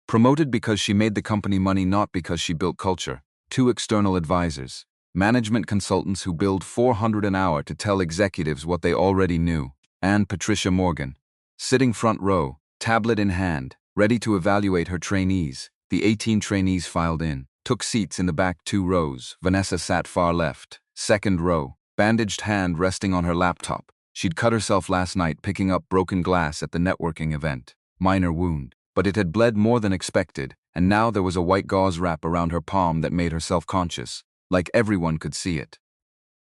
Promoted because she made the company money, not because she built culture. 2 external advisors, management consultants who billed $400 an hour to tell executives what they already knew, and Patricia Morgan, sitting front row, tablet in hand, ready to evaluate her trainees. The 18 trainees filed in, took seats in the back 2 rows. Vanessa sat far left, second row, bandaged hand resting on her laptop. She'd cut herself last night picking up broken glass at the networking event. Minor wound, but it had bled more than expected, and now there was a white gauze wrap around her palm that made her self-conscious, like everyone could see it.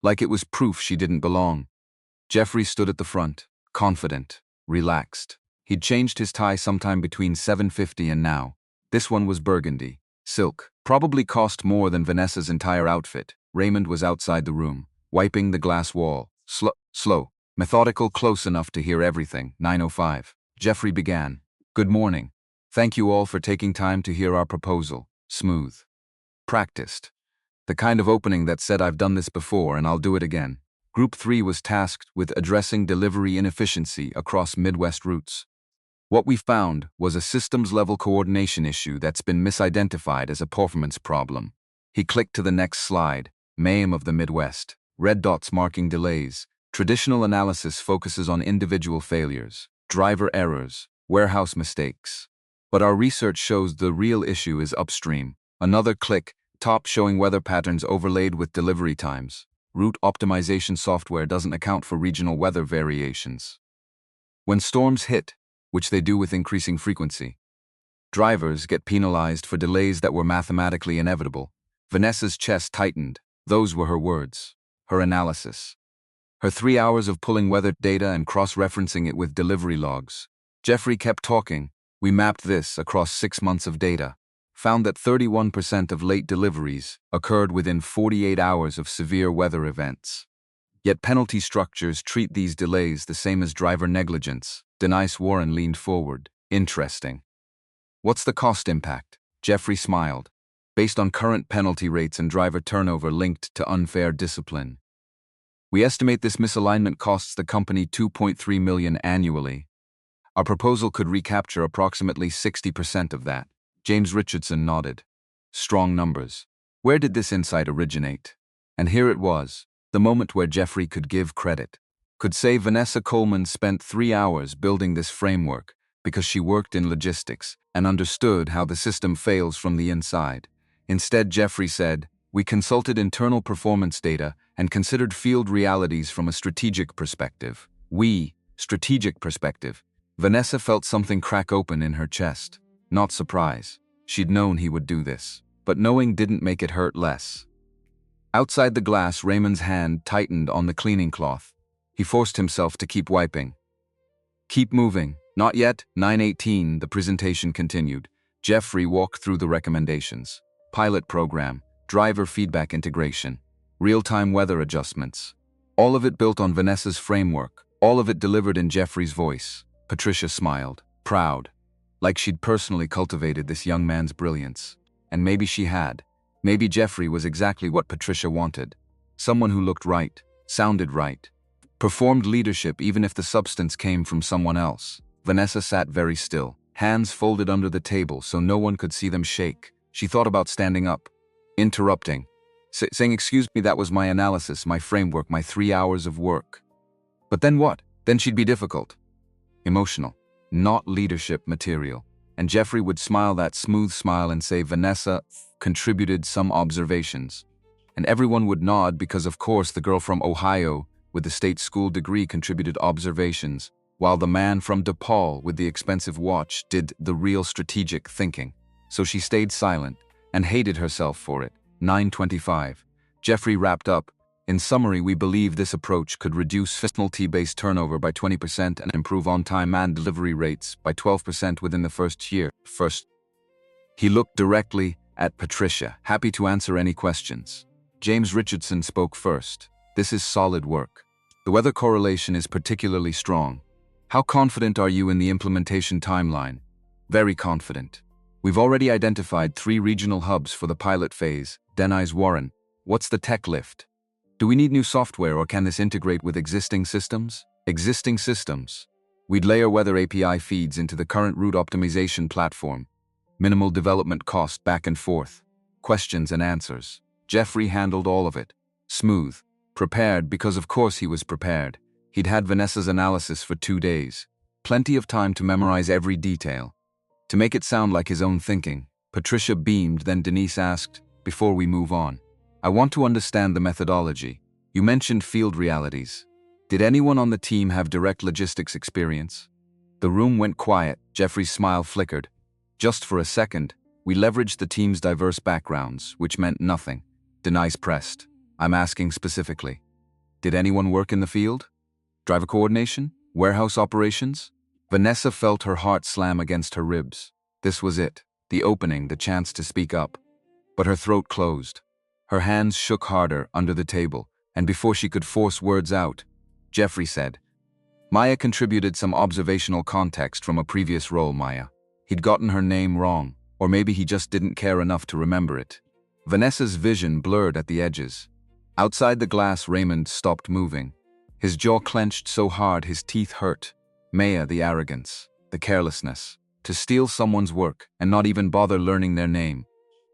Like it was proof she didn't belong. Jeffrey stood at the front, confident, relaxed. He'd changed his tie sometime between 7:50 and now. This one was burgundy, silk, probably cost more than Vanessa's entire outfit. Raymond was outside the room, wiping the glass wall, slow, methodical, close enough to hear everything. 9:05. Jeffrey began. Good morning. Thank you all for taking time to hear our proposal. Smooth. Practiced. The kind of opening that said, I've done this before and I'll do it again. Group 3 was tasked with addressing delivery inefficiency across Midwest routes. What we found was a systems-level coordination issue that's been misidentified as a performance problem. He clicked to the next slide. MAME of the Midwest. Red dots marking delays. Traditional analysis focuses on individual failures, driver errors, warehouse mistakes. But our research shows the real issue is upstream. Another click, top showing weather patterns overlaid with delivery times. Route optimization software doesn't account for regional weather variations. When storms hit, which they do with increasing frequency, drivers get penalized for delays that were mathematically inevitable. Vanessa's chest tightened. Those were her words, her analysis. Her 3 hours of pulling weather data and cross-referencing it with delivery logs. Jeffrey kept talking. We mapped this across 6 months of data, found that 31% of late deliveries occurred within 48 hours of severe weather events. Yet penalty structures treat these delays the same as driver negligence. Denise Warren leaned forward. Interesting. What's the cost impact? Jeffrey smiled. Based on current penalty rates and driver turnover linked to unfair discipline. We estimate this misalignment costs the company $2.3 million annually. Our proposal could recapture approximately 60% of that. James Richardson nodded. Strong numbers. Where did this insight originate? And here it was, the moment where Jeffrey could give credit. Could say Vanessa Coleman spent 3 hours building this framework, because she worked in logistics and understood how the system fails from the inside. Instead, Jeffrey said, "We consulted internal performance data and considered field realities from a strategic perspective." Strategic perspective. Vanessa felt something crack open in her chest. Not surprise. She'd known he would do this. But knowing didn't make it hurt less. Outside the glass, Raymond's hand tightened on the cleaning cloth. He forced himself to keep wiping. "Keep moving." "Not yet." 9:18, the presentation continued. Jeffrey walked through the recommendations. Pilot program, driver feedback integration, real-time weather adjustments. All of it built on Vanessa's framework, all of it delivered in Jeffrey's voice. Patricia smiled, proud, like she'd personally cultivated this young man's brilliance. And maybe she had. Maybe Jeffrey was exactly what Patricia wanted. Someone who looked right, sounded right, performed leadership even if the substance came from someone else. Vanessa sat very still, hands folded under the table so no one could see them shake. She thought about standing up, interrupting, saying, "Excuse me, that was my analysis, my framework, my 3 hours of work." But then what? Then she'd be difficult, emotional, not leadership material. And Jeffrey would smile that smooth smile and say, "Vanessa contributed some observations." And everyone would nod because, of course, the girl from Ohio with the state school degree contributed observations, while the man from DePaul with the expensive watch did the real strategic thinking. So she stayed silent and hated herself for it. 9:25. Jeffrey wrapped up. "In summary, we believe this approach could reduce facility-based turnover by 20% and improve on-time and delivery rates by 12% within the first year." He looked directly at Patricia, happy to answer any questions. James Richardson spoke first. "This is solid work. The weather correlation is particularly strong. How confident are you in the implementation timeline?" "Very confident. We've already identified 3 regional hubs for the pilot phase." Denise Warren. "What's the tech lift? Do we need new software or can this integrate with existing systems?" "Existing systems. We'd layer weather API feeds into the current route optimization platform. Minimal development cost back and forth. Questions and answers." Jeffrey handled all of it. Smooth. Prepared because of course he was prepared. He'd had Vanessa's analysis for 2 days. Plenty of time to memorize every detail. To make it sound like his own thinking. Patricia beamed, then Denise asked, "Before we move on, I want to understand the methodology. You mentioned field realities. Did anyone on the team have direct logistics experience?" The room went quiet. Jeffrey's smile flickered. "Just for a second, we leveraged the team's diverse backgrounds, which meant nothing." Denise pressed. "I'm asking specifically. Did anyone work in the field? Driver coordination? Warehouse operations?" Vanessa felt her heart slam against her ribs. This was it, the opening, the chance to speak up. But her throat closed. Her hands shook harder under the table, and before she could force words out, Jeffrey said, "Maya contributed some observational context from a previous role, Maya. He'd gotten her name wrong, or maybe he just didn't care enough to remember it." Vanessa's vision blurred at the edges. Outside the glass, Raymond stopped moving. His jaw clenched so hard his teeth hurt. Maya, the arrogance, the carelessness, to steal someone's work and not even bother learning their name.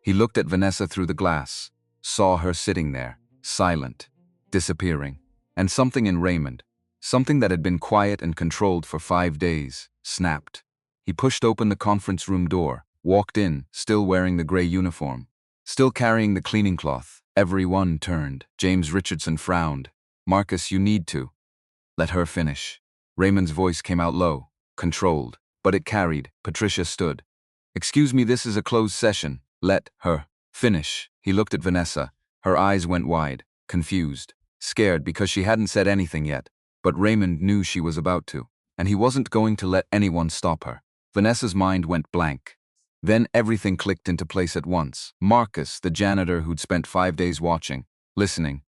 He looked at Vanessa through the glass, saw her sitting there, silent, disappearing. And something in Raymond, something that had been quiet and controlled for 5 days, snapped. He pushed open the conference room door, walked in, still wearing the gray uniform, still carrying the cleaning cloth. Everyone turned. James Richardson frowned. "Marcus, you need to let her finish." Raymond's voice came out low, controlled, but it carried. Patricia stood. "Excuse me, this is a closed session. Let her finish." He looked at Vanessa. Her eyes went wide, confused, scared because she hadn't said anything yet. But Raymond knew she was about to, and he wasn't going to let anyone stop her. Vanessa's mind went blank. Then everything clicked into place at once. Marcus, the janitor who'd spent 5 days watching, listening,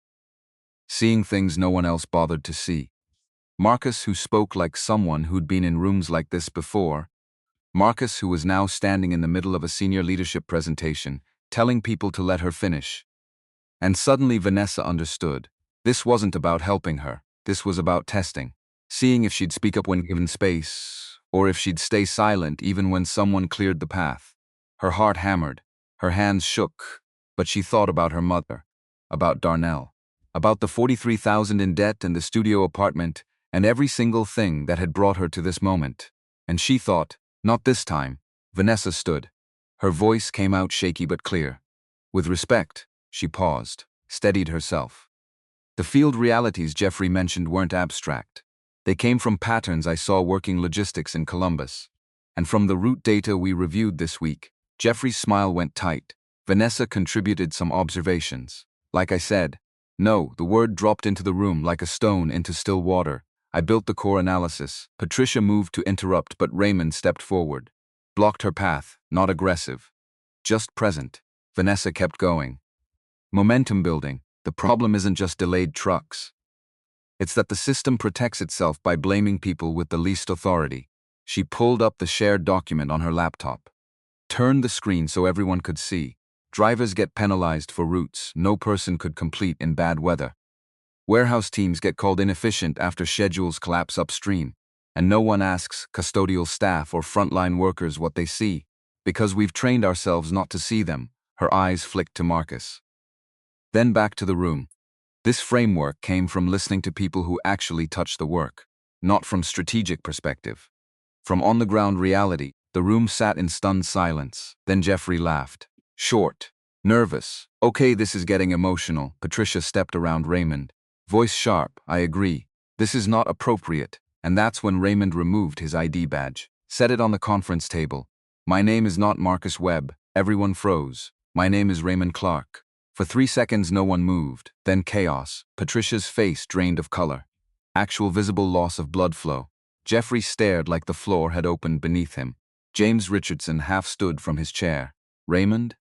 seeing things no one else bothered to see. Marcus, who spoke like someone who'd been in rooms like this before. Marcus, who was now standing in the middle of a senior leadership presentation, telling people to let her finish. And suddenly Vanessa understood. This wasn't about helping her. This was about testing. Seeing if she'd speak up when given space, or if she'd stay silent even when someone cleared the path. Her heart hammered. Her hands shook. But she thought about her mother, about Darnell, about the $43,000 in debt and the studio apartment, and every single thing that had brought her to this moment. And she thought, not this time. Vanessa stood. Her voice came out shaky but clear. With respect, she paused, steadied herself. The field realities Jeffrey mentioned weren't abstract. They came from patterns I saw working logistics in Columbus. And from the route data we reviewed this week. Jeffrey's smile went tight. Vanessa contributed some observations. Like I said, no, the word dropped into the room like a stone into still water. I built the core analysis. Patricia moved to interrupt, but Raymond stepped forward. Blocked her path, not aggressive. Just present. Vanessa kept going. Momentum building. The problem isn't just delayed trucks. It's that the system protects itself by blaming people with the least authority. She pulled up the shared document on her laptop. Turned the screen so everyone could see. Drivers get penalized for routes no person could complete in bad weather. Warehouse teams get called inefficient after schedules collapse upstream. And no one asks custodial staff or frontline workers what they see. Because we've trained ourselves not to see them. Her eyes flicked to Marcus. Then back to the room. This framework came from listening to people who actually touch the work, not from strategic perspective. From on-the-ground reality, the room sat in stunned silence. Then Jeffrey laughed. Short. Nervous. Okay, this is getting emotional. Patricia stepped around Raymond. Voice sharp, I agree. This is not appropriate. And that's when Raymond removed his ID badge. Set it on the conference table. My name is not Marcus Webb. Everyone froze. My name is Raymond Clark. For 3 seconds no one moved. Then chaos. Patricia's face drained of color. Actual visible loss of blood flow. Jeffrey stared like the floor had opened beneath him. James Richardson half stood from his chair. Raymond?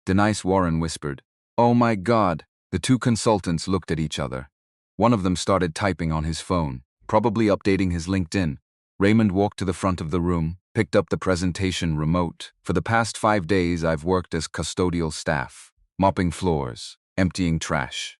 Denise Warren whispered. Oh my God. The two consultants looked at each other. One of them started typing on his phone, probably updating his LinkedIn. Raymond walked to the front of the room, picked up the presentation remote. For the past 5 days I've worked as custodial staff, mopping floors, emptying trash.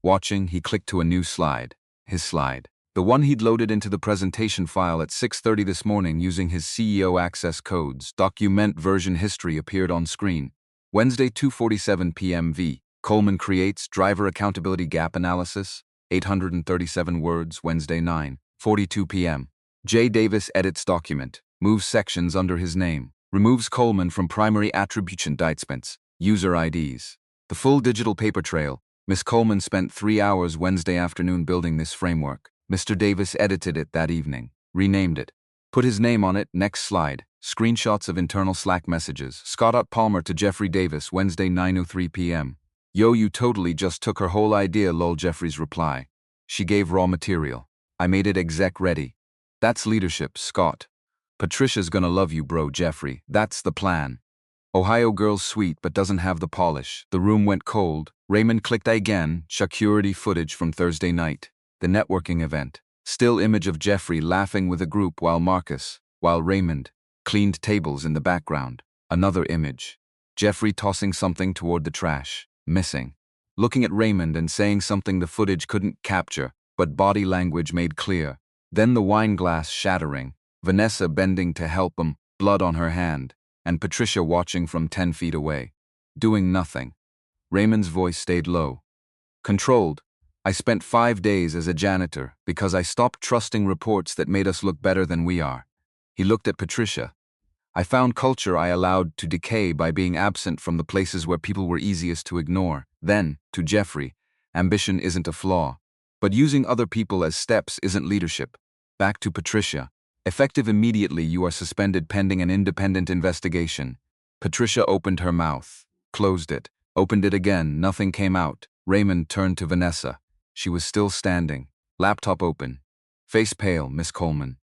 Watching, he clicked to a new slide. His slide. The one he'd loaded into the presentation file at 6:30 this morning using his CEO access codes. Document version history appeared on screen. Wednesday 2:47 p.m. V. Coleman creates driver accountability gap analysis. 837 words. Wednesday 9:42 p.m. J. Davis edits document. Moves sections under his name. Removes Coleman from primary attribution indictments. User IDs. The full digital paper trail. Miss Coleman spent 3 hours Wednesday afternoon building this framework. Mr. Davis edited it that evening. Renamed it. Put his name on it. Next slide. Screenshots of internal Slack messages. Scott Palmer to Jeffrey Davis. Wednesday 9:03 p.m. Yo, you totally just took her whole idea, lol. Jeffrey's reply. She gave raw material. I made it exec ready. That's leadership, Scott. Patricia's gonna love you, bro. Jeffrey. That's the plan. Ohio girl's sweet but doesn't have the polish. The room went cold. Raymond clicked again. Security footage from Thursday night. The networking event. Still image of Jeffrey laughing with a group while Raymond cleaned tables in the background. Another image. Jeffrey tossing something toward the trash. Missing. Looking at Raymond and saying something the footage couldn't capture, but body language made clear. Then the wine glass shattering. Vanessa bending to help him, blood on her hand. And Patricia watching from 10 feet away. Doing nothing. Raymond's voice stayed low. Controlled. I spent 5 days as a janitor because I stopped trusting reports that made us look better than we are. He looked at Patricia. I found culture I allowed to decay by being absent from the places where people were easiest to ignore. Then, to Jeffrey, ambition isn't a flaw. But using other people as steps isn't leadership. Back to Patricia. Effective immediately, you are suspended pending an independent investigation. Patricia opened her mouth, closed it, opened it again, nothing came out. Raymond turned to Vanessa. She was still standing, laptop open. Face pale, Miss Coleman.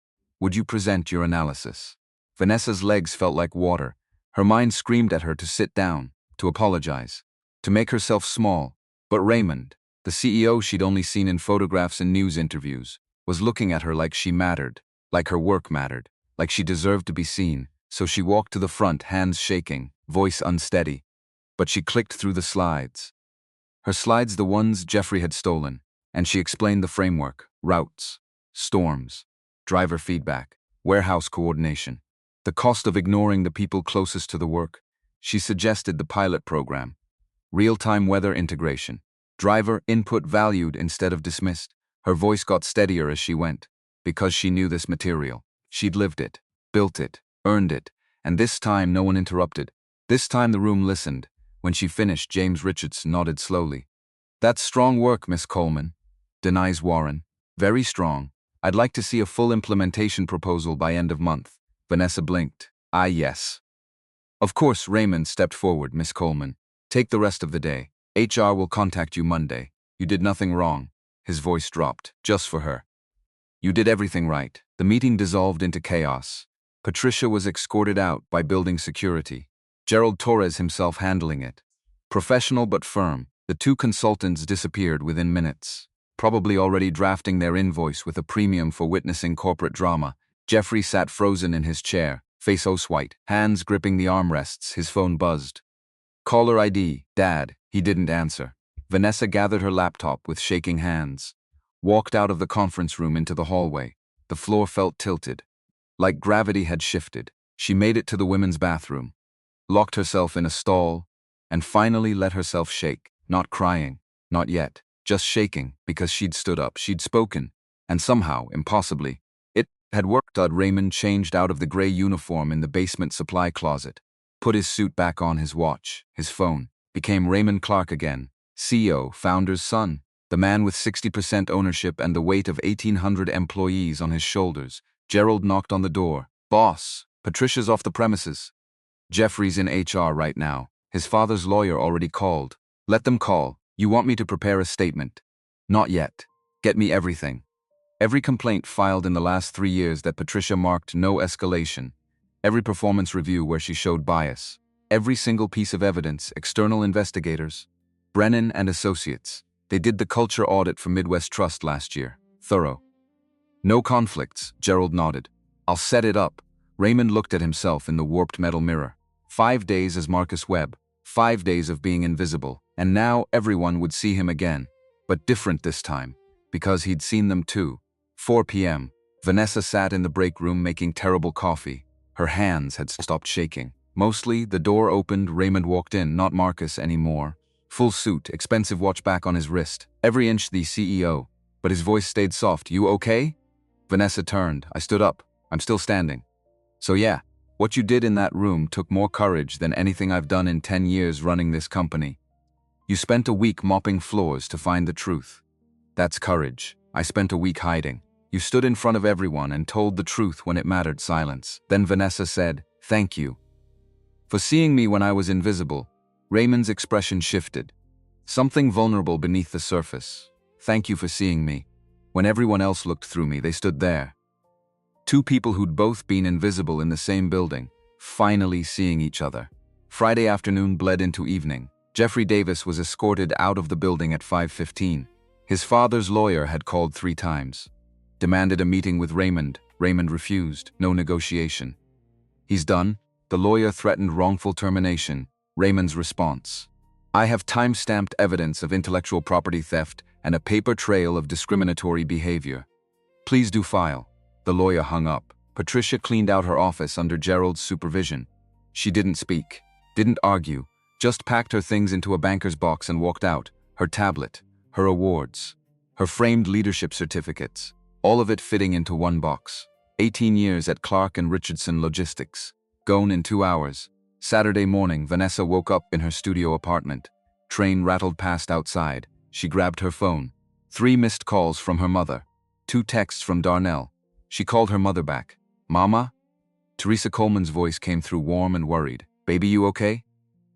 Would you present your analysis? Vanessa's legs felt like water. Her mind screamed at her to sit down, to apologize, to make herself small. But Raymond, the CEO she'd only seen in photographs and news interviews, was looking at her like she mattered, like her work mattered, like she deserved to be seen. So she walked to the front, hands shaking, voice unsteady. But she clicked through the slides. Her slides, the ones Jeffrey had stolen, and she explained the framework, routes, storms, driver feedback, warehouse coordination, the cost of ignoring the people closest to the work. She suggested the pilot program, real-time weather integration, driver input valued instead of dismissed. Her voice got steadier as she went, because she knew this material. She'd lived it. built it, earned it, and this time no one interrupted. This time the room listened. When she finished, James Richardson nodded slowly. "That's strong work, Miss Coleman," denies Warren. "Very strong. I'd like to see a full implementation proposal by end of month." Vanessa blinked. "Ah, yes. Of course." Raymond stepped forward. "Miss Coleman, take the rest of the day. HR will contact you Monday. You did nothing wrong." His voice dropped. "Just for her. You did everything right." The meeting dissolved into chaos. Patricia was escorted out by building security. Gerald Torres himself handling it. Professional but firm, the two consultants disappeared within minutes, probably already drafting their invoice with a premium for witnessing corporate drama. Jeffrey sat frozen in his chair, face ice-white, hands gripping the armrests. His phone buzzed. "Caller ID, Dad." He didn't answer. Vanessa gathered her laptop with shaking hands, walked out of the conference room into the hallway. The floor felt tilted, like gravity had shifted. She made it to the women's bathroom, locked herself in a stall, and finally let herself shake. Not crying, not yet, just shaking, because she'd stood up, she'd spoken, and somehow, impossibly, it had worked. Raymond changed out of the gray uniform in the basement supply closet, put his suit back on, his watch, his phone, became Raymond Clark again, CEO, founder's son, the man with 60% ownership and the weight of 1,800 employees on his shoulders. Gerald knocked on the door. "Boss, Patricia's off the premises." "Jeffrey's in HR right now. His father's lawyer already called." "Let them call. You want me to prepare a statement?" "Not yet. Get me everything. Every complaint filed in the last 3 years that Patricia marked no escalation. Every performance review where she showed bias. Every single piece of evidence, external investigators. Brennan and Associates. They did the culture audit for Midwest Trust last year. Thorough. No conflicts." Gerald nodded. "I'll set it up." Raymond looked at himself in the warped metal mirror. 5 days as Marcus Webb, 5 days of being invisible, and now everyone would see him again. But different this time, because he'd seen them too. 4 p.m. Vanessa sat in the break room making terrible coffee. Her hands had stopped shaking. Mostly, the door opened, Raymond walked in, not Marcus anymore. Full suit, expensive watch back on his wrist. Every inch the CEO. But his voice stayed soft. "You okay?" Vanessa turned. "I stood up. I'm still standing." "So yeah, what you did in that room took more courage than anything I've done in 10 years running this company. You spent a week mopping floors to find the truth. That's courage. I spent a week hiding. You stood in front of everyone and told the truth when it mattered." Silence. Then Vanessa said, "Thank you for seeing me when I was invisible." Raymond's expression shifted. Something vulnerable beneath the surface. "Thank you for seeing me. When everyone else looked through me, they stood there." Two people who'd both been invisible in the same building, finally seeing each other. Friday afternoon bled into evening. Jeffrey Davis was escorted out of the building at 5:15. His father's lawyer had called 3 times. Demanded a meeting with Raymond. Raymond refused. No negotiation. "He's done." The lawyer threatened wrongful termination. Raymond's response: "I have time-stamped evidence of intellectual property theft and a paper trail of discriminatory behavior. Please do file." The lawyer hung up. Patricia cleaned out her office under Gerald's supervision. She didn't speak, didn't argue, just packed her things into a banker's box and walked out. Her tablet, her awards, her framed leadership certificates, all of it fitting into one box. 18 years at Clark and Richardson Logistics. Gone in 2 hours. Saturday morning, Vanessa woke up in her studio apartment. Train rattled past outside. She grabbed her phone. 3 missed calls from her mother. 2 texts from Darnell. She called her mother back. "Mama?" Teresa Coleman's voice came through, warm and worried. "Baby, you okay?"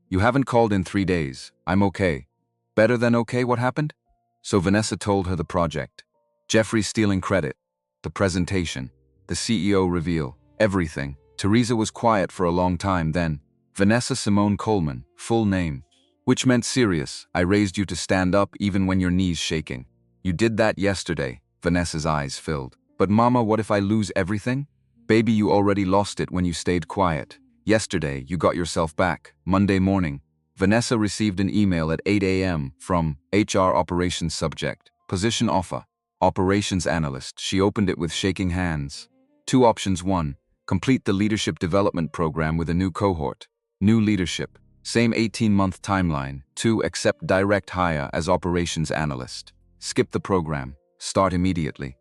"You haven't called in 3 days. I'm okay." "Better than okay? What happened?" So Vanessa told her the project. Jeffrey stealing credit. The presentation. The CEO reveal. Everything. Teresa was quiet for a long time then. Vanessa Simone Coleman, full name. Which meant serious. "I raised you to stand up even when your knees shaking. You did that yesterday." Vanessa's eyes filled. "But Mama, what if I lose everything?" "Baby, you already lost it when you stayed quiet. Yesterday, you got yourself back." Monday morning, Vanessa received an email at 8 a.m. from HR Operations subject. Position offer. Operations analyst. She opened it with shaking hands. 2 options. 1. Complete the leadership development program with a new cohort. New leadership. Same 18-month timeline. 2. Accept direct hire as operations analyst. Skip the program. Start immediately.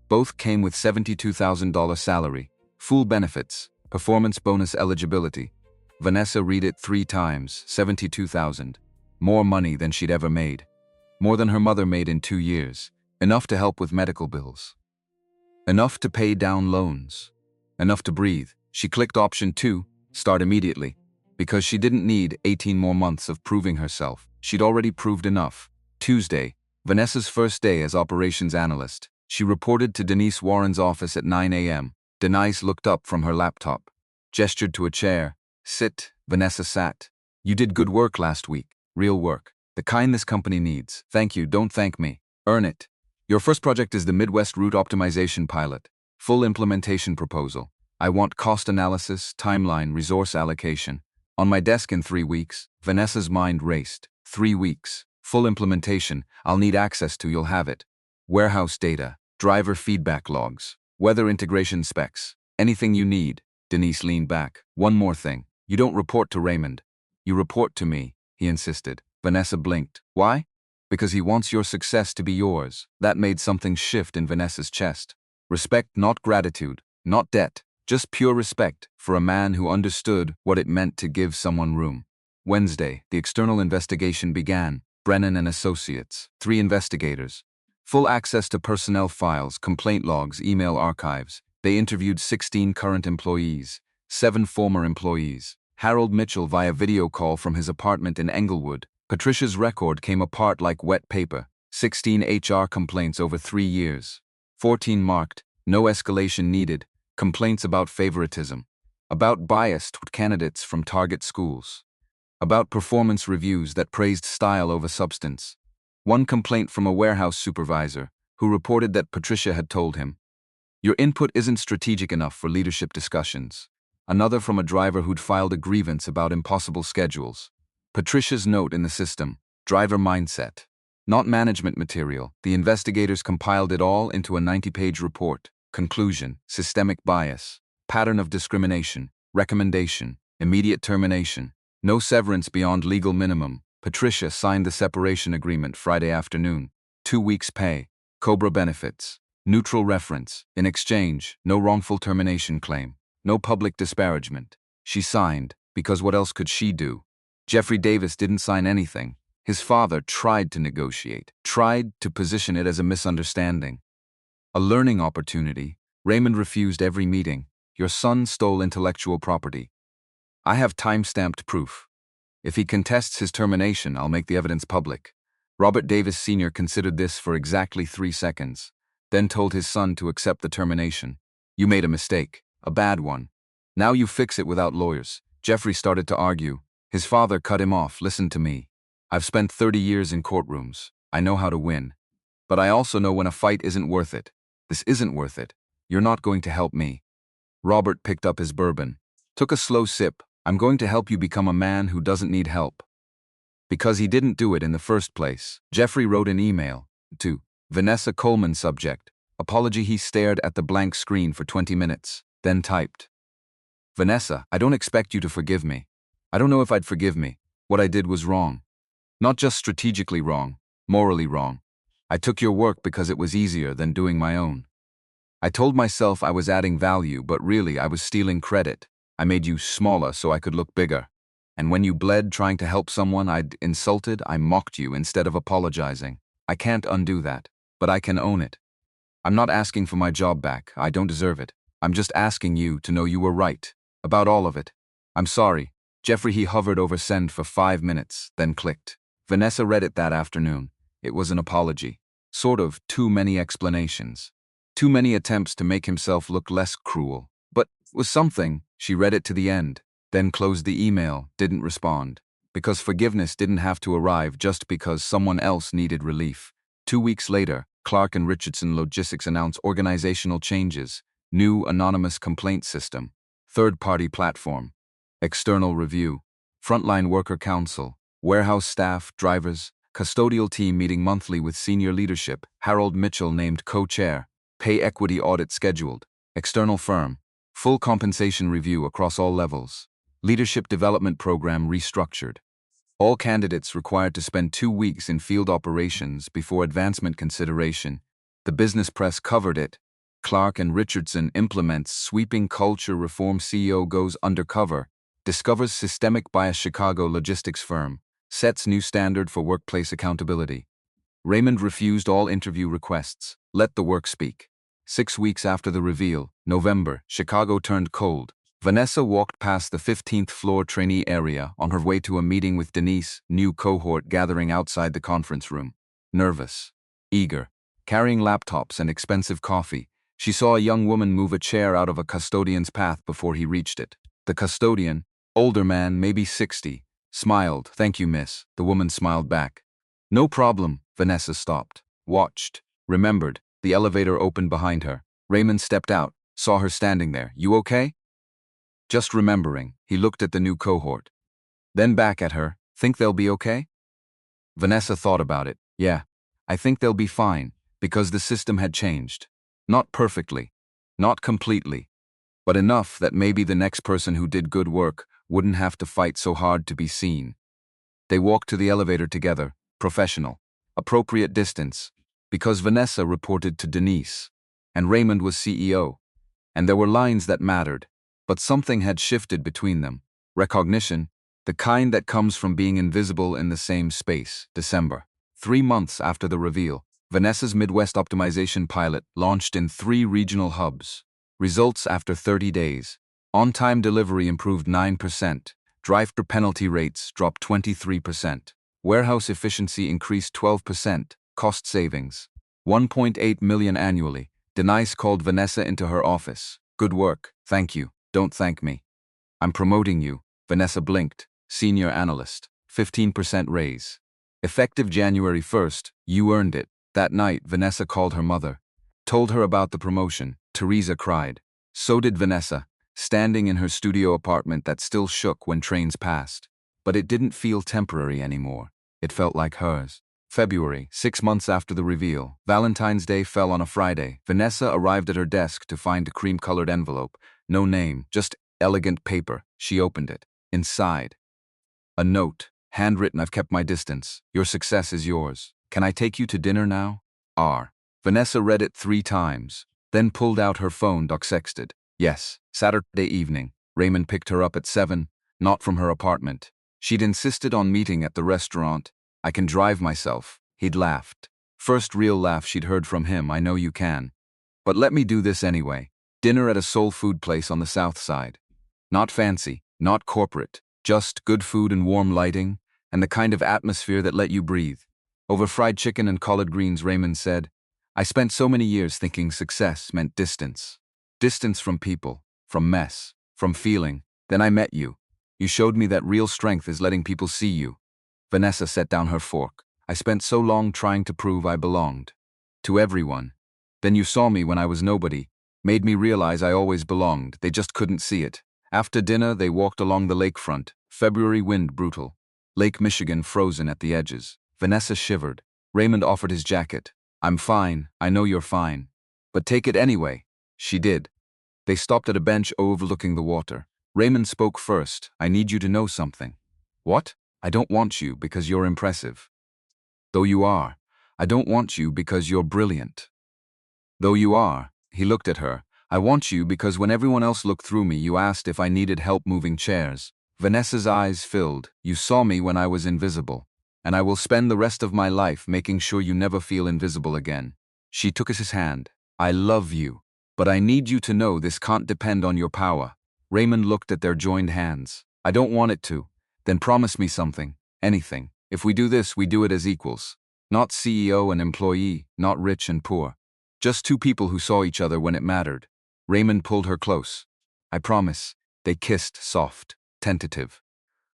Both came with $72,000 salary, Full benefits, performance bonus eligibility. Vanessa read it 3 times, 72,000. More money than she'd ever made. More than her mother made in 2 years. Enough to help with medical bills. Enough to pay down loans. Enough to breathe. She clicked option 2, start immediately. Because she didn't need 18 more months of proving herself. She'd already proved enough. Tuesday, Vanessa's first day as operations analyst. She reported to Denise Warren's office at 9 a.m. Denise looked up from her laptop, gestured to a chair. Sit, Vanessa sat. You did good work last week. Real work. The kind this company needs. Thank you, don't thank me. Earn it. Your first project is the Midwest Route Optimization Pilot. Full implementation proposal. I want cost analysis, timeline, resource allocation. On my desk in 3 weeks. Vanessa's mind raced. 3 weeks. Full implementation. I'll need access to, you'll have it. Warehouse data. Driver feedback logs. Weather integration specs. Anything you need. Denise leaned back. One more thing. You don't report to Raymond. You report to me, he insisted. Vanessa blinked. Why? Because he wants your success to be yours. That made something shift in Vanessa's chest. Respect, not gratitude, not debt, just pure respect for a man who understood what it meant to give someone room. Wednesday, the external investigation began. Brennan and Associates, 3 investigators. Full access to personnel files, complaint logs, email archives. They interviewed 16 current employees, 7 former employees. Harold Mitchell via video call from his apartment in Englewood. Patricia's record came apart like wet paper. 16 HR complaints over 3 years. 14 marked, no escalation needed, complaints about favoritism, about bias toward candidates from target schools, about performance reviews that praised style over substance. One complaint from a warehouse supervisor who reported that Patricia had told him, "Your input isn't strategic enough for leadership discussions." Another from a driver who'd filed a grievance about impossible schedules. Patricia's note in the system, driver mindset. Not management material, the investigators compiled it all into a 90-page report. Conclusion, systemic bias, pattern of discrimination, recommendation, immediate termination, no severance beyond legal minimum. Patricia signed the separation agreement Friday afternoon. 2 weeks pay, COBRA benefits, neutral reference. In exchange, no wrongful termination claim, no public disparagement. She signed, because what else could she do? Jeffrey Davis didn't sign anything. His father tried to negotiate, tried to position it as a misunderstanding. A learning opportunity. Raymond refused every meeting. Your son stole intellectual property. I have time-stamped proof. If he contests his termination, I'll make the evidence public. Robert Davis Sr. considered this for exactly 3 seconds, then told his son to accept the termination. You made a mistake, a bad one. Now you fix it without lawyers. Jeffrey started to argue. His father cut him off. Listen to me. I've spent 30 years in courtrooms. I know how to win. But I also know when a fight isn't worth it. This isn't worth it. You're not going to help me. Robert picked up his bourbon, took a slow sip. I'm going to help you become a man who doesn't need help. Because he didn't do it in the first place. Jeffrey wrote an email to Vanessa Coleman, subject, apology. He stared at the blank screen for 20 minutes, then typed, Vanessa, I don't expect you to forgive me. I don't know if I'd forgive me. What I did was wrong. Not just strategically wrong, morally wrong. I took your work because it was easier than doing my own. I told myself I was adding value, but really I was stealing credit. I made you smaller so I could look bigger. And when you bled trying to help someone I'd insulted, I mocked you instead of apologizing. I can't undo that, but I can own it. I'm not asking for my job back. I don't deserve it. I'm just asking you to know you were right. About all of it. I'm sorry. Jeffrey. He hovered over send for 5 minutes, then clicked. Vanessa read it that afternoon. It was an apology. Sort of too many explanations. Too many attempts to make himself look less cruel. But it was something. She read it to the end, then closed the email, didn't respond. Because forgiveness didn't have to arrive just because someone else needed relief. 2 weeks later, Clark and Richardson Logistics announced organizational changes. New anonymous complaint system. Third-party platform. External review. Frontline worker council. Warehouse staff, drivers. Custodial team meeting monthly with senior leadership. Harold Mitchell named co-chair. Pay equity audit scheduled. External firm. Full compensation review across all levels. Leadership development program restructured. All candidates required to spend 2 weeks in field operations before advancement consideration. The business press covered it. Clark and Richardson implements sweeping culture reform. CEO goes undercover, discovers systemic bias. Chicago logistics firm sets new standard for workplace accountability. Raymond refused all interview requests. Let the work speak. 6 weeks after the reveal, November, Chicago turned cold. Vanessa walked past the 15th floor trainee area on her way to a meeting with Denise, new cohort gathering outside the conference room. Nervous, eager, carrying laptops and expensive coffee, she saw a young woman move a chair out of a custodian's path before he reached it. The custodian, older man, maybe 60, smiled. "Thank you, miss." The woman smiled back. "No problem." Vanessa stopped, watched, remembered. The elevator opened behind her. Raymond stepped out, saw her standing there. "You okay?" Just remembering, he looked at the new cohort. Then back at her. "Think they'll be okay?" Vanessa thought about it. "Yeah, I think they'll be fine, because the system had changed. Not perfectly, not completely, but enough that maybe the next person who did good work wouldn't have to fight so hard to be seen." They walked to the elevator together, professional, appropriate distance, because Vanessa reported to Denise, and Raymond was CEO, and there were lines that mattered, but something had shifted between them. Recognition, the kind that comes from being invisible in the same space. December. 3 months after the reveal, Vanessa's Midwest optimization pilot launched in 3 regional hubs. Results after 30 days. On-time delivery improved 9%. Driver penalty rates dropped 23%. Warehouse efficiency increased 12%. Cost savings. 1.8 million annually. Denise called Vanessa into her office. "Good work. Thank you. Don't thank me. I'm promoting you." Vanessa blinked. "Senior analyst. 15% raise. Effective January 1st, you earned it." That night, Vanessa called her mother. Told her about the promotion. Teresa cried. So did Vanessa, standing in her studio apartment that still shook when trains passed. But it didn't feel temporary anymore. It felt like hers. February, 6 months after the reveal. Valentine's Day fell on a Friday. Vanessa arrived at her desk to find a cream-colored envelope. No name, just elegant paper. She opened it. Inside, a note, handwritten. "I've kept my distance. Your success is yours. Can I take you to dinner now? R." Vanessa read it 3 times, then pulled out her phone. Sexted. Yes. Saturday evening. Raymond picked her up at 7, not from her apartment. She'd insisted on meeting at the restaurant. "I can drive myself." He'd laughed. First real laugh she'd heard from him. "I know you can. But let me do this anyway." Dinner at a soul food place on the south side. Not fancy, not corporate, just good food and warm lighting, and the kind of atmosphere that let you breathe. Over fried chicken and collard greens, Raymond said, "I spent so many years thinking success meant distance. Distance from people, from mess, from feeling. Then I met you. You showed me that real strength is letting people see you." Vanessa set down her fork. "I spent so long trying to prove I belonged. To everyone. Then you saw me when I was nobody. Made me realize I always belonged. They just couldn't see it." After dinner, they walked along the lakefront. February wind brutal. Lake Michigan frozen at the edges. Vanessa shivered. Raymond offered his jacket. "I'm fine. I know you're fine. But take it anyway." She did. They stopped at a bench overlooking the water. Raymond spoke first. "I need you to know something." "What?" "I don't want you because you're impressive. Though you are. I don't want you because you're brilliant. Though you are." He looked at her. "I want you because when everyone else looked through me, you asked if I needed help moving chairs." Vanessa's eyes filled. "You saw me when I was invisible. And I will spend the rest of my life making sure you never feel invisible again." She took his hand. "I love you. But I need you to know this can't depend on your power." Raymond looked at their joined hands. "I don't want it to." "Then promise me something. Anything. If we do this, we do it as equals. Not CEO and employee, not rich and poor. Just 2 people who saw each other when it mattered." Raymond pulled her close. "I promise." They kissed, soft, tentative.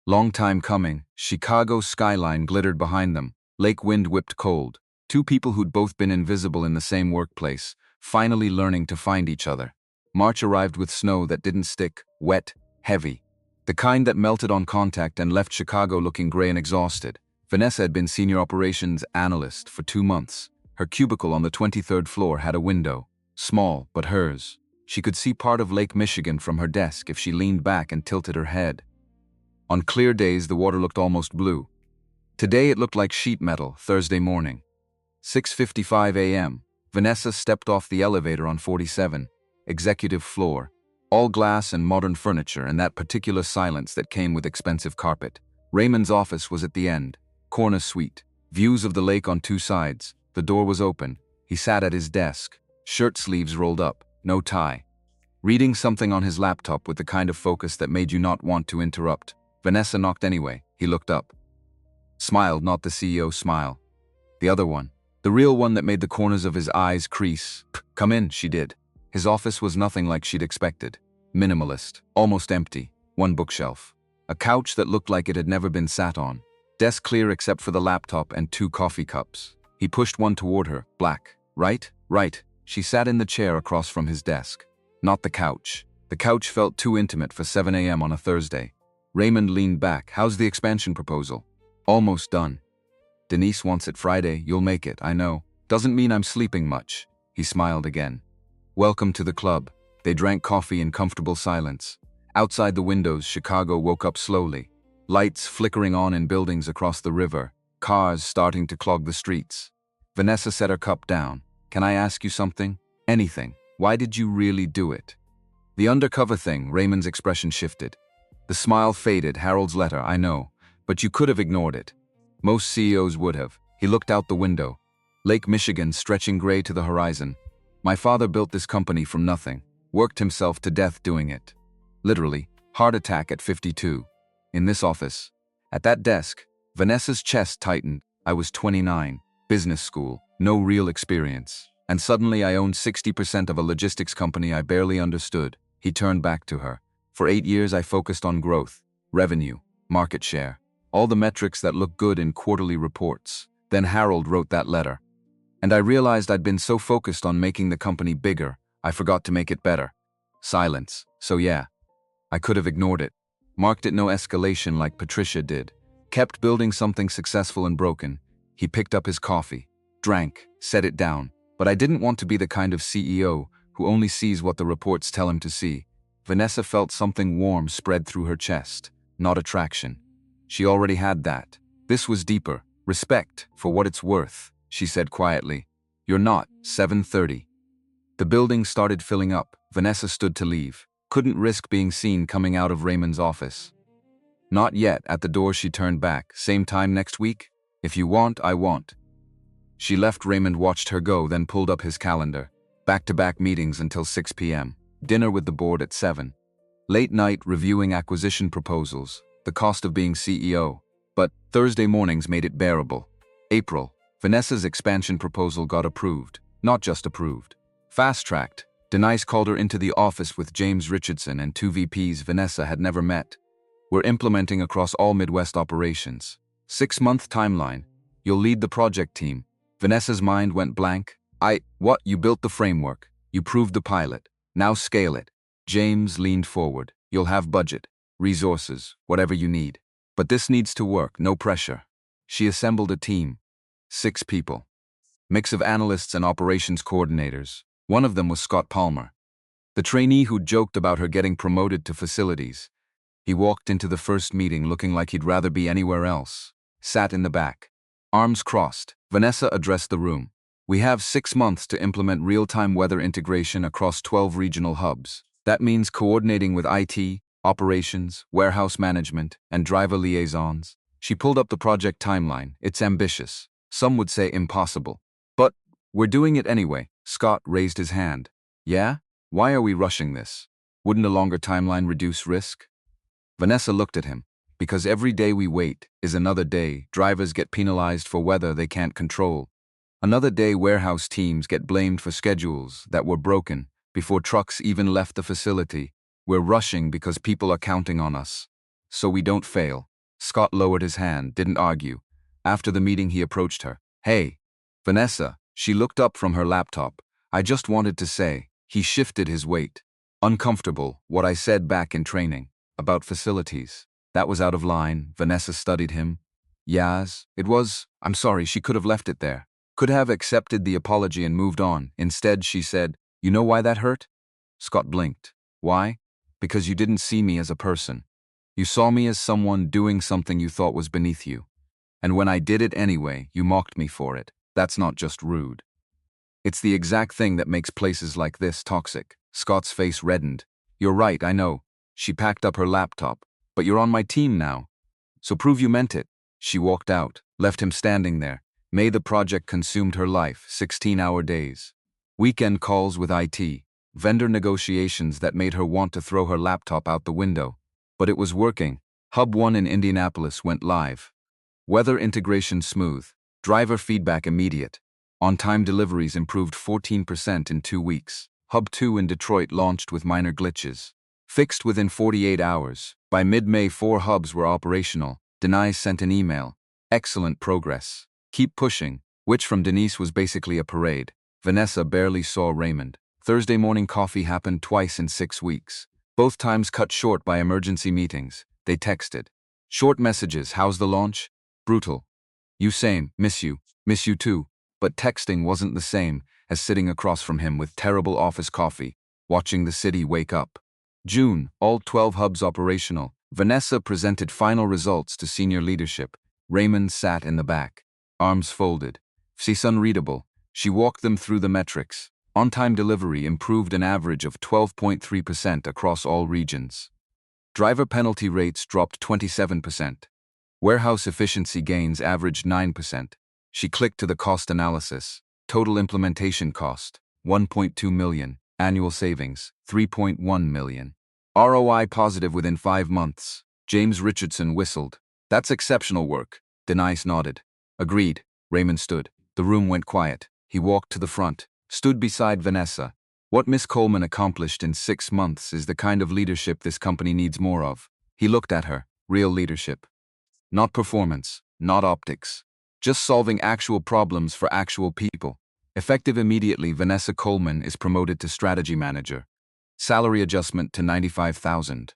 Long time coming. Chicago skyline glittered behind them. Lake wind whipped cold. 2 people who'd both been invisible in the same workplace, finally learning to find each other. March arrived with snow that didn't stick, wet, heavy. The kind that melted on contact and left Chicago looking gray and exhausted. Vanessa had been senior operations analyst for 2 months. Her cubicle on the 23rd floor had a window. Small, but hers. She could see part of Lake Michigan from her desk if she leaned back and tilted her head. On clear days, the water looked almost blue. Today it looked like sheet metal. Thursday morning. 6:55 a.m. Vanessa stepped off the elevator on 47, executive floor, all glass and modern furniture and that particular silence that came with expensive carpet. Raymond's office was at the end, corner suite, views of the lake on two sides. The door was open. He sat at his desk, shirt sleeves rolled up, no tie, reading something on his laptop with the kind of focus that made you not want to interrupt. Vanessa knocked anyway. He looked up. Smiled, not the CEO smile. The other one. The real one that made the corners of his eyes crease. Come in, she did. His office was nothing like she'd expected. Minimalist, almost empty, one bookshelf. A couch that looked like it had never been sat on. Desk clear except for the laptop and two coffee cups. He pushed one toward her, black. Right? Right. She sat in the chair across from his desk. Not the couch. The couch felt too intimate for 7 a.m. on a Thursday. Raymond leaned back. How's the expansion proposal? Almost done. Denise wants it Friday. You'll make it, I know. Doesn't mean I'm sleeping much. He smiled again. Welcome to the club. They drank coffee in comfortable silence. Outside the windows, Chicago woke up slowly. Lights flickering on in buildings across the river. Cars starting to clog the streets. Vanessa set her cup down. Can I ask you something? Anything. Why did you really do it? The undercover thing, Raymond's expression shifted. The smile faded. Harold's letter, I know. But you could have ignored it. Most CEOs would have. He looked out the window. Lake Michigan stretching gray to the horizon. My father built this company from nothing. Worked himself to death doing it. Literally, heart attack at 52. In this office. At that desk, Vanessa's chest tightened. I was 29. Business school. No real experience. And suddenly I owned 60% of a logistics company I barely understood. He turned back to her. For 8 years I focused on growth, revenue, market share. All the metrics that look good in quarterly reports. Then Harold wrote that letter. And I realized I'd been so focused on making the company bigger, I forgot to make it better. Silence. So yeah, I could have ignored it. Marked it no escalation like Patricia did. Kept building something successful and broken. He picked up his coffee, drank, set it down. But I didn't want to be the kind of CEO who only sees what the reports tell him to see. Vanessa felt something warm spread through her chest, not attraction. She already had that. This was deeper. Respect, for what it's worth, she said quietly. You're not. 7:30. The building started filling up. Vanessa stood to leave. Couldn't risk being seen coming out of Raymond's office. Not yet. At the door she turned back. Same time next week? If you want, I want. She left. Raymond watched her go, then pulled up his calendar. Back-to-back meetings until 6 p.m. Dinner with the board at 7. Late night reviewing acquisition proposals. The cost of being CEO. But Thursday mornings made it bearable. April. Vanessa's expansion proposal got approved. Not just approved. Fast-tracked. Denise called her into the office with James Richardson and 2 VPs Vanessa had never met. We're implementing across all Midwest operations. 6-month timeline. You'll lead the project team. Vanessa's mind went blank. What? You built the framework. You proved the pilot. Now scale it. James leaned forward. You'll have budget, resources, whatever you need. But this needs to work, no pressure. She assembled a team. 6 people. Mix of analysts and operations coordinators. One of them was Scott Palmer, the trainee who'd joked about her getting promoted to facilities. He walked into the first meeting looking like he'd rather be anywhere else. Sat in the back. Arms crossed. Vanessa addressed the room. We have 6 months to implement real-time weather integration across 12 regional hubs. That means coordinating with IT, operations, warehouse management, and driver liaisons. She pulled up the project timeline. It's ambitious. Some would say impossible. But we're doing it anyway. Scott raised his hand. Yeah? Why are we rushing this? Wouldn't a longer timeline reduce risk? Vanessa looked at him. Because every day we wait is another day. Drivers get penalized for weather they can't control. Another day warehouse teams get blamed for schedules that were broken before trucks even left the facility. We're rushing because people are counting on us. So we don't fail. Scott lowered his hand, didn't argue. After the meeting he approached her. Hey, Vanessa. She looked up from her laptop. I just wanted to say. He shifted his weight. Uncomfortable, what I said back in training. About facilities. That was out of line. Vanessa studied him. Yes, it was. I'm sorry, she could have left it there. Could have accepted the apology and moved on. Instead, she said, You know why that hurt? Scott blinked. Why? Because you didn't see me as a person. You saw me as someone doing something you thought was beneath you. And when I did it anyway, you mocked me for it. That's not just rude. It's the exact thing that makes places like this toxic. Scott's face reddened. You're right, I know. She packed up her laptop. But you're on my team now. So prove you meant it. She walked out, left him standing there. May the project consumed her life, 16-hour days. Weekend calls with IT. Vendor negotiations that made her want to throw her laptop out the window. But it was working. Hub 1 in Indianapolis went live. Weather integration smooth. Driver feedback immediate. On-time deliveries improved 14% in 2 weeks. Hub 2 in Detroit launched with minor glitches. Fixed within 48 hours. By mid-May, 4 hubs were operational. Denise sent an email. Excellent progress. Keep pushing. Which from Denise was basically a parade. Vanessa barely saw Raymond. Thursday morning coffee happened twice in 6 weeks. Both times cut short by emergency meetings. They texted. Short messages, how's the launch? Brutal. You same, miss you too. But texting wasn't the same as sitting across from him with terrible office coffee, watching the city wake up. June, all 12 hubs operational. Vanessa presented final results to senior leadership. Raymond sat in the back, arms folded. She's unreadable. She walked them through the metrics. On-time delivery improved an average of 12.3% across all regions. Driver penalty rates dropped 27%. Warehouse efficiency gains averaged 9%. She clicked to the cost analysis. Total implementation cost, $1.2 million. Annual savings, $3.1 million. ROI positive within 5 months. James Richardson whistled. That's exceptional work. Denise nodded. Agreed. Raymond stood. The room went quiet. He walked to the front, stood beside Vanessa. What Miss Coleman accomplished in 6 months is the kind of leadership this company needs more of. He looked at her. Real leadership. Not performance, not optics. Just solving actual problems for actual people. Effective immediately, Vanessa Coleman is promoted to strategy manager. Salary adjustment to $95,000.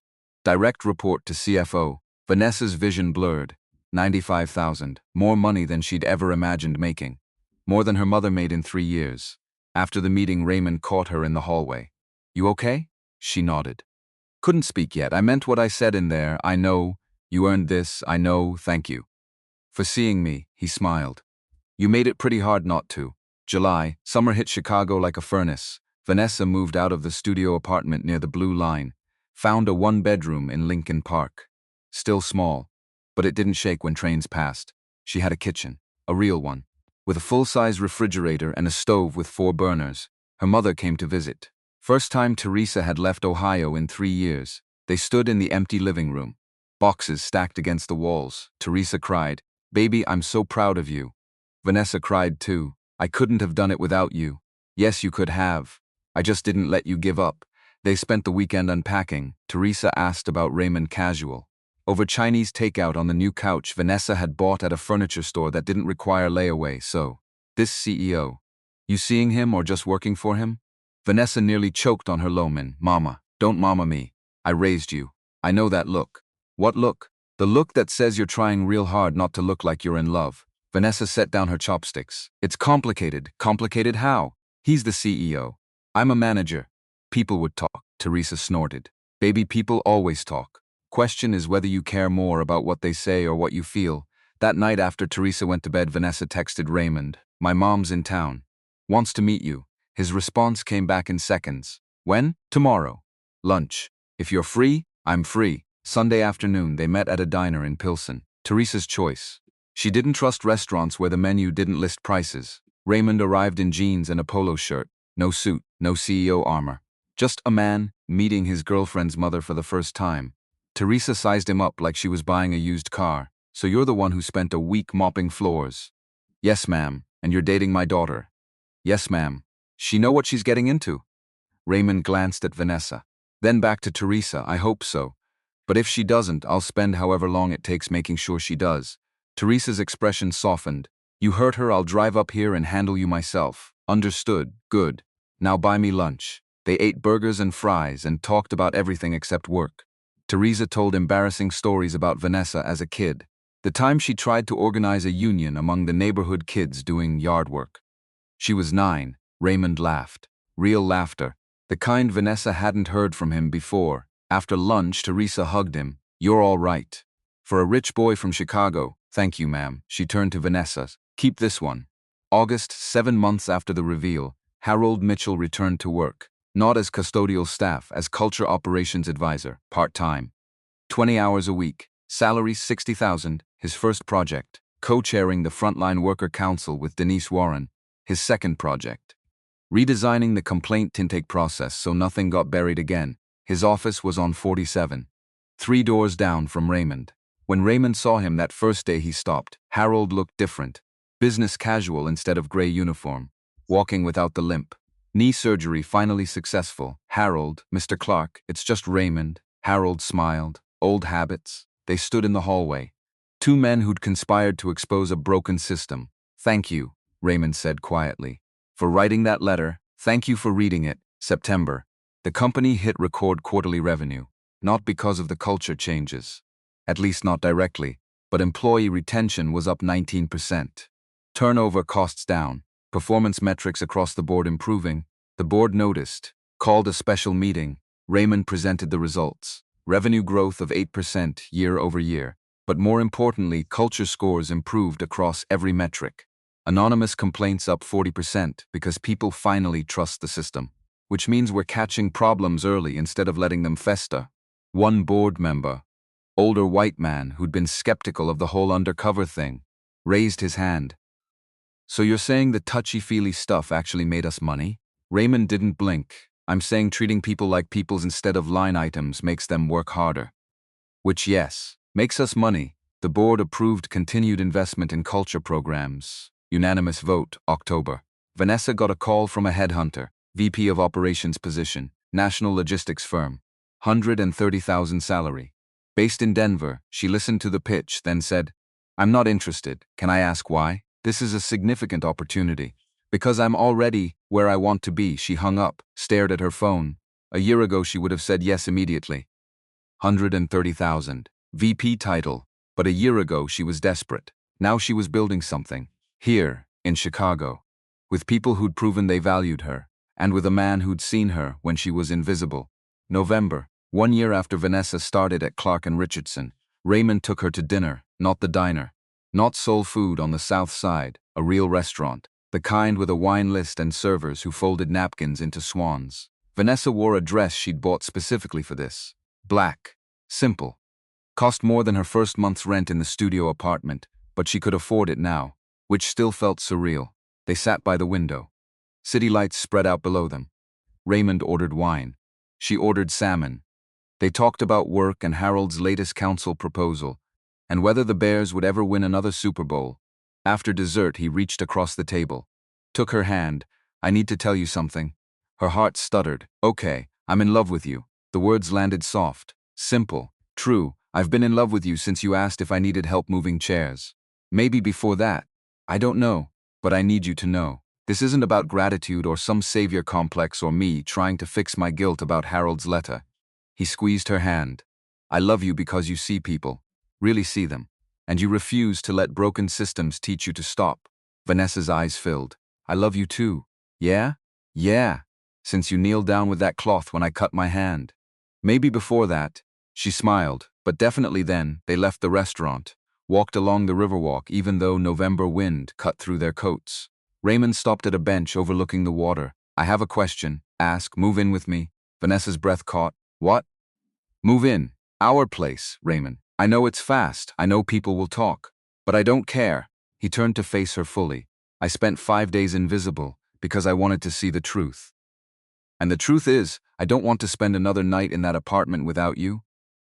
Direct report to CFO. Vanessa's vision blurred. $95,000. More money than she'd ever imagined making. More than her mother made in 3 years. After the meeting, Raymond caught her in the hallway. You okay? She nodded. Couldn't speak yet. I meant what I said in there. I know. You earned this. I know. Thank you. For seeing me, he smiled. You made it pretty hard not to. July, summer hit Chicago like a furnace. Vanessa moved out of the studio apartment near the Blue Line. Found a 1-bedroom in Lincoln Park. Still small, but it didn't shake when trains passed. She had a kitchen, a real one, with a full-size refrigerator and a stove with 4 burners. Her mother came to visit. First time Teresa had left Ohio in 3 years. They stood in the empty living room. Boxes stacked against the walls. Teresa cried, Baby, I'm so proud of you. Vanessa cried too. I couldn't have done it without you. Yes, you could have. I just didn't let you give up. They spent the weekend unpacking. Teresa asked about Raymond casual. Over Chinese takeout on the new couch Vanessa had bought at a furniture store that didn't require layaway, so. This CEO. You seeing him or just working for him? Vanessa nearly choked on her Loman. Mama, don't mama me. I raised you. I know that look. What look? The look that says you're trying real hard not to look like you're in love. Vanessa set down her chopsticks. It's complicated. Complicated how? He's the CEO. I'm a manager. People would talk. Teresa snorted. Baby, people always talk. Question is whether you care more about what they say or what you feel. That night after Teresa went to bed, Vanessa texted Raymond. My mom's in town. Wants to meet you. His response came back in seconds. When? Tomorrow. Lunch. If you're free, I'm free. Sunday afternoon, they met at a diner in Pilsen. Teresa's choice. She didn't trust restaurants where the menu didn't list prices. Raymond arrived in jeans and a polo shirt. No suit, no CEO armor. Just a man meeting his girlfriend's mother for the first time. Teresa sized him up like she was buying a used car. So you're the one who spent a week mopping floors? Yes, ma'am. And you're dating my daughter? Yes, ma'am. She know what she's getting into? Raymond glanced at Vanessa. Then back to Teresa. I hope so. But if she doesn't, I'll spend however long it takes making sure she does. Teresa's expression softened. You hurt her, I'll drive up here and handle you myself. Understood. Good. Now buy me lunch. They ate burgers and fries and talked about everything except work. Teresa told embarrassing stories about Vanessa as a kid. The time she tried to organize a union among the neighborhood kids doing yard work. She was 9. Raymond laughed. Real laughter. The kind Vanessa hadn't heard from him before. After lunch, Teresa hugged him. You're all right. For a rich boy from Chicago, thank you, ma'am. She turned to Vanessa. Keep this one. August, 7 months after the reveal, Harold Mitchell returned to work, not as custodial staff, as culture operations advisor, part-time. 20 hours a week, salary $60,000, his first project, co-chairing the Frontline Worker Council with Denise Warren, his second project. Redesigning the complaint intake process so nothing got buried again. His office was on 47. 3 doors down from Raymond. When Raymond saw him that first day he stopped, Harold looked different. Business casual instead of gray uniform. Walking without the limp. Knee surgery finally successful. Harold, Mr. Clark, it's just Raymond. Harold smiled. Old habits. They stood in the hallway. 2 men who'd conspired to expose a broken system. Thank you, Raymond said quietly. For writing that letter, thank you for reading it. September. The company hit record quarterly revenue. Not because of the culture changes. At least not directly, but employee retention was up 19%. Turnover costs down. Performance metrics across the board improving. The board noticed. Called a special meeting. Raymond presented the results. Revenue growth of 8% year over year. But more importantly, culture scores improved across every metric. Anonymous complaints up 40% because people finally trust the system. Which means we're catching problems early instead of letting them fester. One board member, older white man who'd been skeptical of the whole undercover thing, raised his hand. So you're saying the touchy-feely stuff actually made us money? Raymond didn't blink. I'm saying treating people like peoples instead of line items makes them work harder. Which, yes, makes us money. The board approved continued investment in culture programs. Unanimous vote, October. Vanessa got a call from a headhunter, VP of Operations position, national logistics firm. $130,000 salary. Based in Denver, she listened to the pitch, then said, I'm not interested. Can I ask why? This is a significant opportunity. Because I'm already where I want to be. She hung up, stared at her phone. A year ago she would have said yes immediately. $130,000. VP title. But a year ago she was desperate. Now she was building something. Here, in Chicago. With people who'd proven they valued her. And with a man who'd seen her when she was invisible. November. 1 year after Vanessa started at Clark & Richardson, Raymond took her to dinner, not the diner. Not soul food on the south side, a real restaurant. The kind with a wine list and servers who folded napkins into swans. Vanessa wore a dress she'd bought specifically for this. Black. Simple. Cost more than her first month's rent in the studio apartment, but she could afford it now, which still felt surreal. They sat by the window. City lights spread out below them. Raymond ordered wine. She ordered salmon. They talked about work and Harold's latest council proposal, and whether the Bears would ever win another Super Bowl. After dessert, he reached across the table. Took her hand. I need to tell you something. Her heart stuttered. Okay, I'm in love with you. The words landed soft. Simple. True, I've been in love with you since you asked if I needed help moving chairs. Maybe before that. I don't know, but I need you to know. This isn't about gratitude or some savior complex or me trying to fix my guilt about Harold's letter. He squeezed her hand. I love you because you see people. Really see them. And you refuse to let broken systems teach you to stop. Vanessa's eyes filled. I love you too. Yeah? Yeah. Since you kneeled down with that cloth when I cut my hand. Maybe before that. She smiled, but definitely then. They left the restaurant. Walked along the riverwalk even though November wind cut through their coats. Raymond stopped at a bench overlooking the water. I have a question. Ask. Move in with me. Vanessa's breath caught. What? Move in. Our place, Raymond. I know it's fast. I know people will talk. But I don't care. He turned to face her fully. I spent 5 days invisible because I wanted to see the truth. And the truth is, I don't want to spend another night in that apartment without you.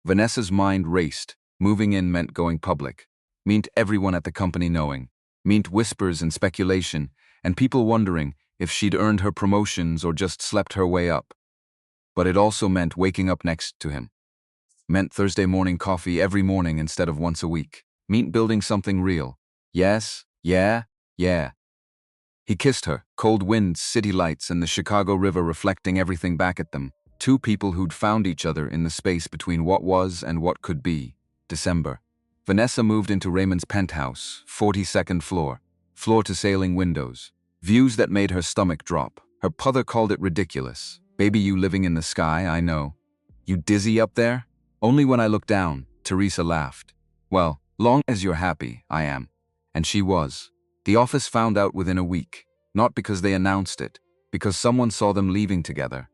Vanessa's mind raced. Moving in meant going public. Meant everyone at the company knowing. Meant whispers and speculation, and people wondering if she'd earned her promotions or just slept her way up. But it also meant waking up next to him. Meant Thursday morning coffee every morning instead of once a week. Meant building something real. Yes, yeah. He kissed her, cold winds, city lights, and the Chicago River reflecting everything back at them. 2 people who'd found each other in the space between what was and what could be. December. Vanessa moved into Raymond's penthouse, 42nd floor. Floor-to-ceiling windows. Views that made her stomach drop. Her brother called it ridiculous. Baby, you living in the sky, I know. You dizzy up there? Only when I look down, Teresa laughed. Well, long as you're happy, I am. And she was. The office found out within a week. Not because they announced it, because someone saw them leaving together,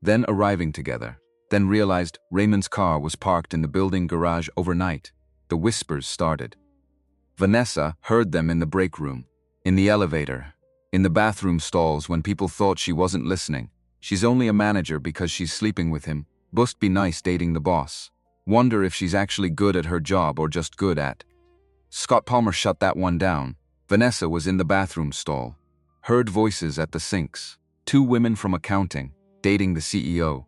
then arriving together, then realized Raymond's car was parked in the building garage overnight. The whispers started. Vanessa heard them in the break room, in the elevator, in the bathroom stalls when people thought she wasn't listening. She's only a manager because she's sleeping with him. Must be nice dating the boss. Wonder if she's actually good at her job or just good at. Scott Palmer shut that one down. Vanessa was in the bathroom stall. Heard voices at the sinks. 2 women from accounting, dating the CEO.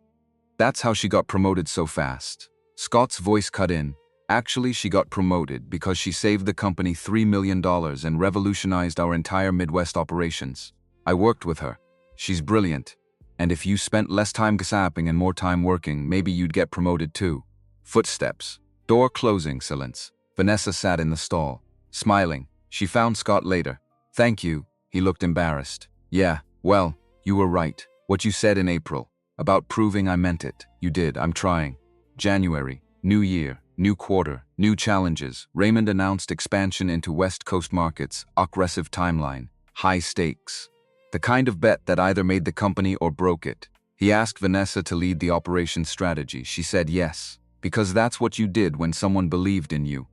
That's how she got promoted so fast. Scott's voice cut in. Actually, she got promoted because she saved the company $3 million and revolutionized our entire Midwest operations. I worked with her. She's brilliant. And if you spent less time gassaping and more time working, maybe you'd get promoted too. Footsteps. Door closing. Silence. Vanessa sat in the stall, smiling. She found Scott later. Thank you. He looked embarrassed. Yeah, well, you were right. What you said in April. About proving I meant it. You did. I'm trying. January. New year. New quarter. New challenges. Raymond announced expansion into West Coast markets. Aggressive timeline. High stakes. The kind of bet that either made the company or broke it. He asked Vanessa to lead the operations strategy. She said yes. Because that's what you did when someone believed in you.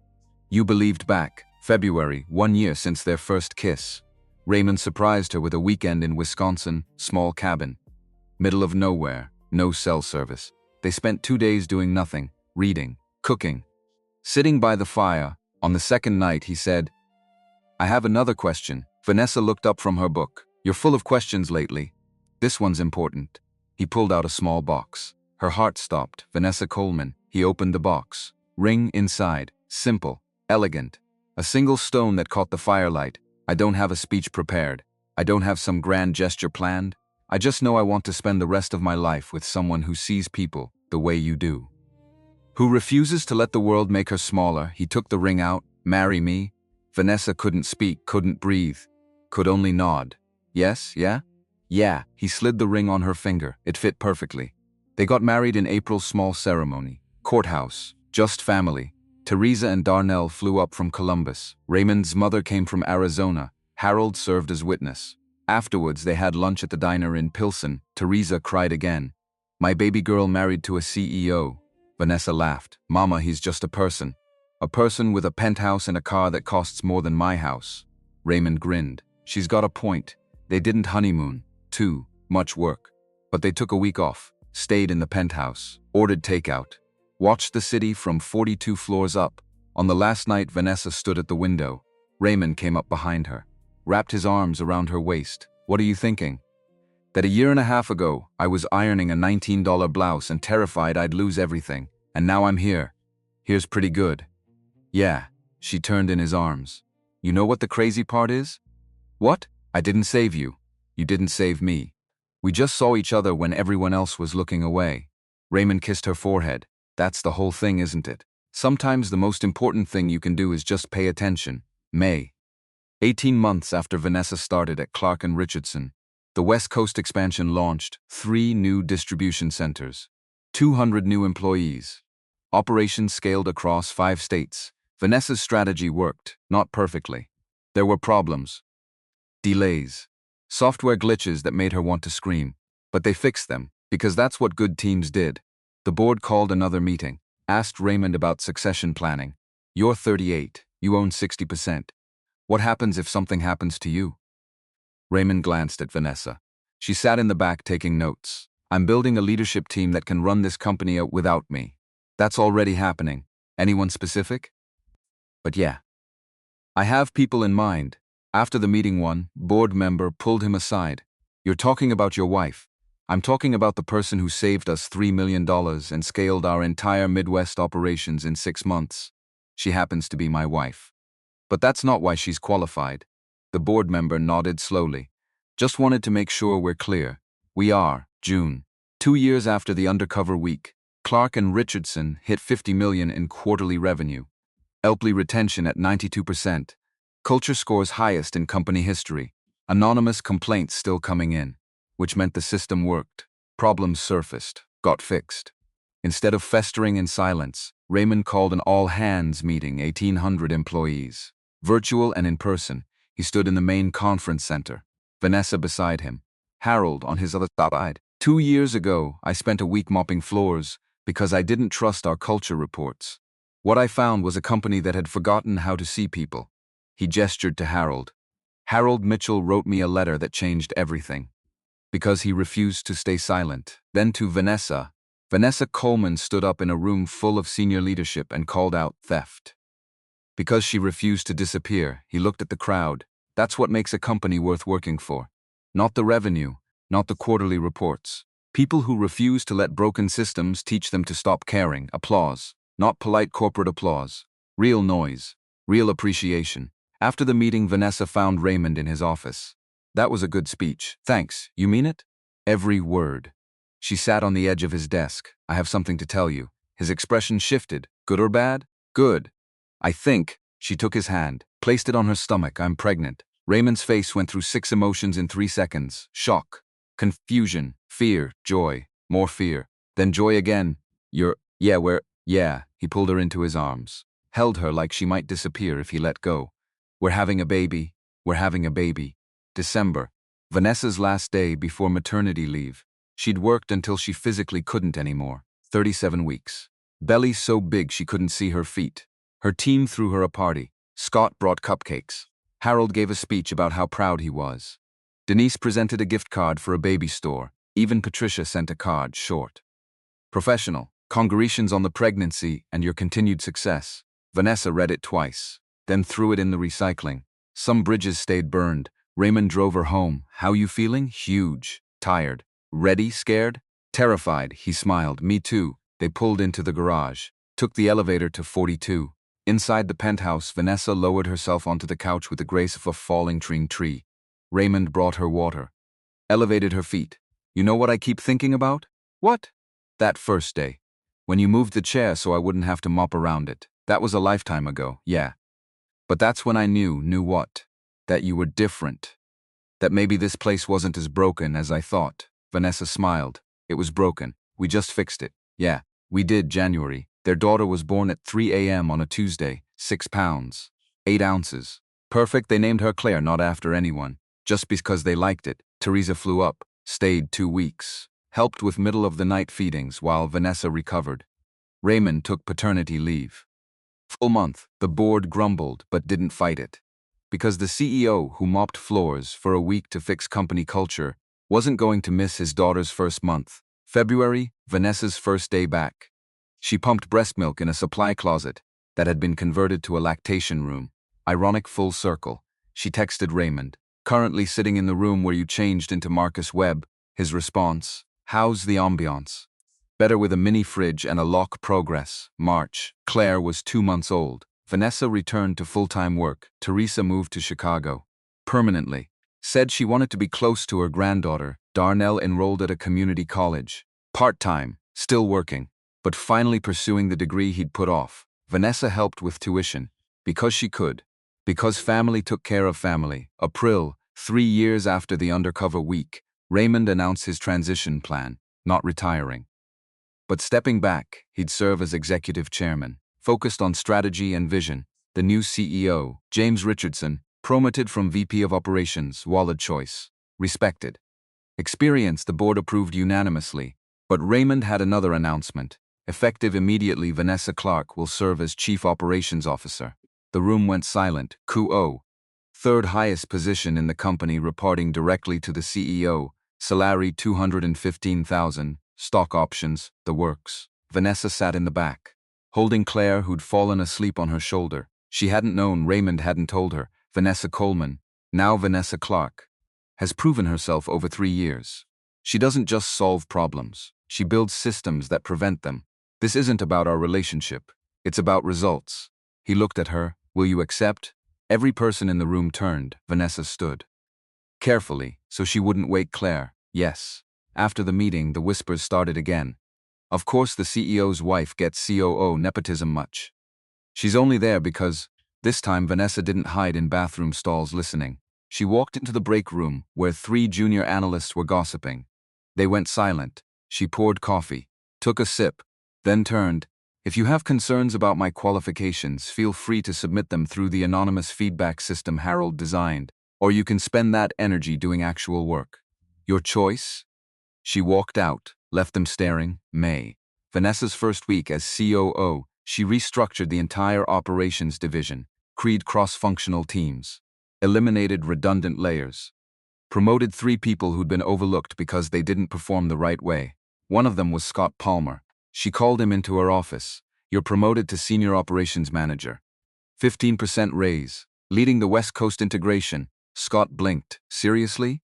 You believed back. February, 1 year since their first kiss. Raymond surprised her with a weekend in Wisconsin, small cabin. Middle of nowhere, no cell service. They spent 2 days doing nothing, reading, cooking. Sitting by the fire, on the second night he said, I have another question. Vanessa looked up from her book. You're full of questions lately. This one's important. He pulled out a small box. Her heart stopped. Vanessa Coleman. He opened the box. Ring inside. Simple. Elegant. A single stone that caught the firelight. I don't have a speech prepared. I don't have some grand gesture planned. I just know I want to spend the rest of my life with someone who sees people the way you do. Who refuses to let the world make her smaller. He took the ring out. Marry me? Vanessa couldn't speak, couldn't breathe, could only nod. Yes, yeah? Yeah. He slid the ring on her finger. It fit perfectly. They got married in April's small ceremony. Courthouse. Just family. Teresa and Darnell flew up from Columbus. Raymond's mother came from Arizona. Harold served as witness. Afterwards, they had lunch at the diner in Pilsen. Teresa cried again. My baby girl married to a CEO. Vanessa laughed. Mama, he's just a person. A person with a penthouse and a car that costs more than my house. Raymond grinned. She's got a point. They didn't honeymoon. Too much work. But they took a week off. Stayed in the penthouse. Ordered takeout. Watched the city from 42 floors up. On the last night, Vanessa stood at the window. Raymond came up behind her. Wrapped his arms around her waist. What are you thinking? That a year and a half ago, I was ironing a $19 blouse and terrified I'd lose everything. And now I'm here. Here's pretty good. Yeah. She turned in his arms. You know what the crazy part is? What? I didn't save you. You didn't save me. We just saw each other when everyone else was looking away. Raymond kissed her forehead. That's the whole thing, isn't it? Sometimes the most important thing you can do is just pay attention. May. 18 months after Vanessa started at Clark & Richardson, the West Coast expansion launched 3 new distribution centers, 200 new employees. Operations scaled across 5 states. Vanessa's strategy worked, not perfectly. There were problems. Delays. Software glitches that made her want to scream. But they fixed them, because that's what good teams did. The board called another meeting, asked Raymond about succession planning. You're 38, you own 60%. What happens if something happens to you? Raymond glanced at Vanessa. She sat in the back taking notes. I'm building a leadership team that can run this company out without me. That's already happening. Anyone specific? But yeah. I have people in mind. After the meeting, one board member pulled him aside. You're talking about your wife. I'm talking about the person who saved us $3 million and scaled our entire Midwest operations in 6 months. She happens to be my wife. But that's not why she's qualified. The board member nodded slowly. Just wanted to make sure we're clear. We are, June. 2 years after the undercover week, Clark & Richardson hit $50 million in quarterly revenue. Employee retention at 92%. Culture scores highest in company history. Anonymous complaints still coming in, which meant the system worked. Problems surfaced, got fixed. Instead of festering in silence, Raymond called an all-hands meeting, 1,800 employees. Virtual and in person, he stood in the main conference center, Vanessa beside him. Harold on his other side. 2 years ago, I spent a week mopping floors because I didn't trust our culture reports. What I found was a company that had forgotten how to see people. He gestured to Harold. Harold Mitchell wrote me a letter that changed everything. Because he refused to stay silent. Then to Vanessa. Vanessa Coleman stood up in a room full of senior leadership and called out theft. Because she refused to disappear, he looked at the crowd. That's what makes a company worth working for. Not the revenue, not the quarterly reports. People who refuse to let broken systems teach them to stop caring. Applause. Not polite corporate applause. Real noise. Real appreciation. After the meeting, Vanessa found Raymond in his office. That was a good speech. Thanks. You mean it? Every word. She sat on the edge of his desk. I have something to tell you. His expression shifted. Good or bad? Good. I think. She took his hand, placed it on her stomach. I'm pregnant. Raymond's face went through 6 emotions in 3 seconds. Shock, confusion, fear, joy, more fear. Then joy again. Yeah. He pulled her into his arms, held her like she might disappear if he let go. We're having a baby. We're having a baby. December. Vanessa's last day before maternity leave. She'd worked until she physically couldn't anymore. 37 weeks. Belly so big she couldn't see her feet. Her team threw her a party. Scott brought cupcakes. Harold gave a speech about how proud he was. Denise presented a gift card for a baby store. Even Patricia sent a card, short. Professional. Congratulations on the pregnancy and your continued success. Vanessa read it twice, then threw it in the recycling. Some bridges stayed burned. Raymond drove her home. How you feeling? Huge. Tired. Ready? Scared? Terrified. He smiled. Me too. They pulled into the garage. Took the elevator to 42. Inside the penthouse, Vanessa lowered herself onto the couch with the grace of a falling tree. Raymond brought her water. Elevated her feet. You know what I keep thinking about? What? That first day. When you moved the chair so I wouldn't have to mop around it. That was a lifetime ago, yeah. But that's when I knew what? That you were different. That maybe this place wasn't as broken as I thought. Vanessa smiled. It was broken. We just fixed it. Yeah, we did. January. Their daughter was born at 3 a.m. on a Tuesday, 6 pounds, 8 ounces. Perfect. They named her Claire, not after anyone, just because they liked it. Teresa flew up, stayed 2 weeks, helped with middle-of-the-night feedings while Vanessa recovered. Raymond took paternity leave. Full month. The board grumbled but didn't fight it. Because the CEO, who mopped floors for a week to fix company culture, wasn't going to miss his daughter's first month. February, Vanessa's first day back. She pumped breast milk in a supply closet that had been converted to a lactation room. Ironic full circle. She texted Raymond, currently sitting in the room where you changed into Marcus Webb. His response, how's the ambiance? Better with a mini fridge and a lock. Progress. March. Claire was 2 months old. Vanessa returned to full-time work. Teresa moved to Chicago. Permanently. Said she wanted to be close to her granddaughter. Darnell enrolled at a community college. Part-time. Still working. But finally pursuing the degree he'd put off. Vanessa helped with tuition. Because she could. Because family took care of family. April, 3 years after the undercover week, Raymond announced his transition plan. Not retiring. But stepping back, he'd serve as executive chairman. Focused on strategy and vision. The new CEO, James Richardson, promoted from VP of Operations, wallet choice. Respected. Experience the board approved unanimously. But Raymond had another announcement. Effective immediately, Vanessa Clark will serve as Chief Operations Officer. The room went silent. QO. Third highest position in the company, reporting directly to the CEO. Salary $215,000. Stock options, the works. Vanessa sat in the back, holding Claire, who'd fallen asleep on her shoulder. She hadn't known, Raymond hadn't told her. Vanessa Coleman, now Vanessa Clark, has proven herself over 3 years. She doesn't just solve problems. She builds systems that prevent them. This isn't about our relationship. It's about results. He looked at her. Will you accept? Every person in the room turned. Vanessa stood. Carefully, so she wouldn't wake Claire. Yes. After the meeting, the whispers started again. Of course the CEO's wife gets COO nepotism much. She's only there because, this time Vanessa didn't hide in bathroom stalls listening. She walked into the break room, where 3 junior analysts were gossiping. They went silent. She poured coffee, took a sip, then turned. If you have concerns about my qualifications, feel free to submit them through the anonymous feedback system Harold designed, or you can spend that energy doing actual work. Your choice? She walked out, left them staring. May. Vanessa's first week as COO, she restructured the entire operations division, created cross-functional teams, eliminated redundant layers, promoted 3 people who'd been overlooked because they didn't perform the right way. One of them was Scott Palmer. She called him into her office. You're promoted to Senior Operations Manager. 15% raise. Leading the West Coast integration. Scott blinked. Seriously?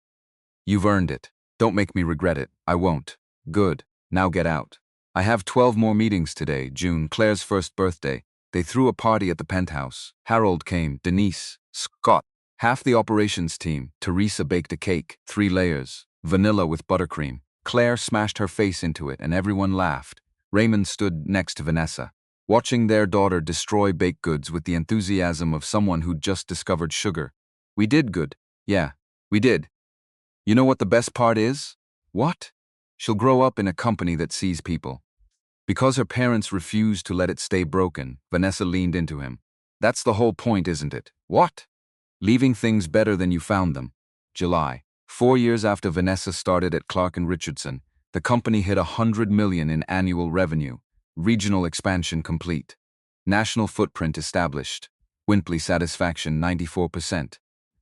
You've earned it. Don't make me regret it. I won't. Good. Now get out. I have 12 more meetings today. June, Claire's first birthday. They threw a party at the penthouse. Harold came. Denise. Scott. Half the operations team. Teresa baked a cake. 3 layers. Vanilla with buttercream. Claire smashed her face into it and everyone laughed. Raymond stood next to Vanessa, watching their daughter destroy baked goods with the enthusiasm of someone who'd just discovered sugar. We did good. Yeah, we did. You know what the best part is? What? She'll grow up in a company that sees people. Because her parents refused to let it stay broken, Vanessa leaned into him. That's the whole point, isn't it? What? Leaving things better than you found them. July. 4 years after Vanessa started at Clark & Richardson, the company hit $100 million in annual revenue, regional expansion complete, national footprint established, Wintley satisfaction 94%.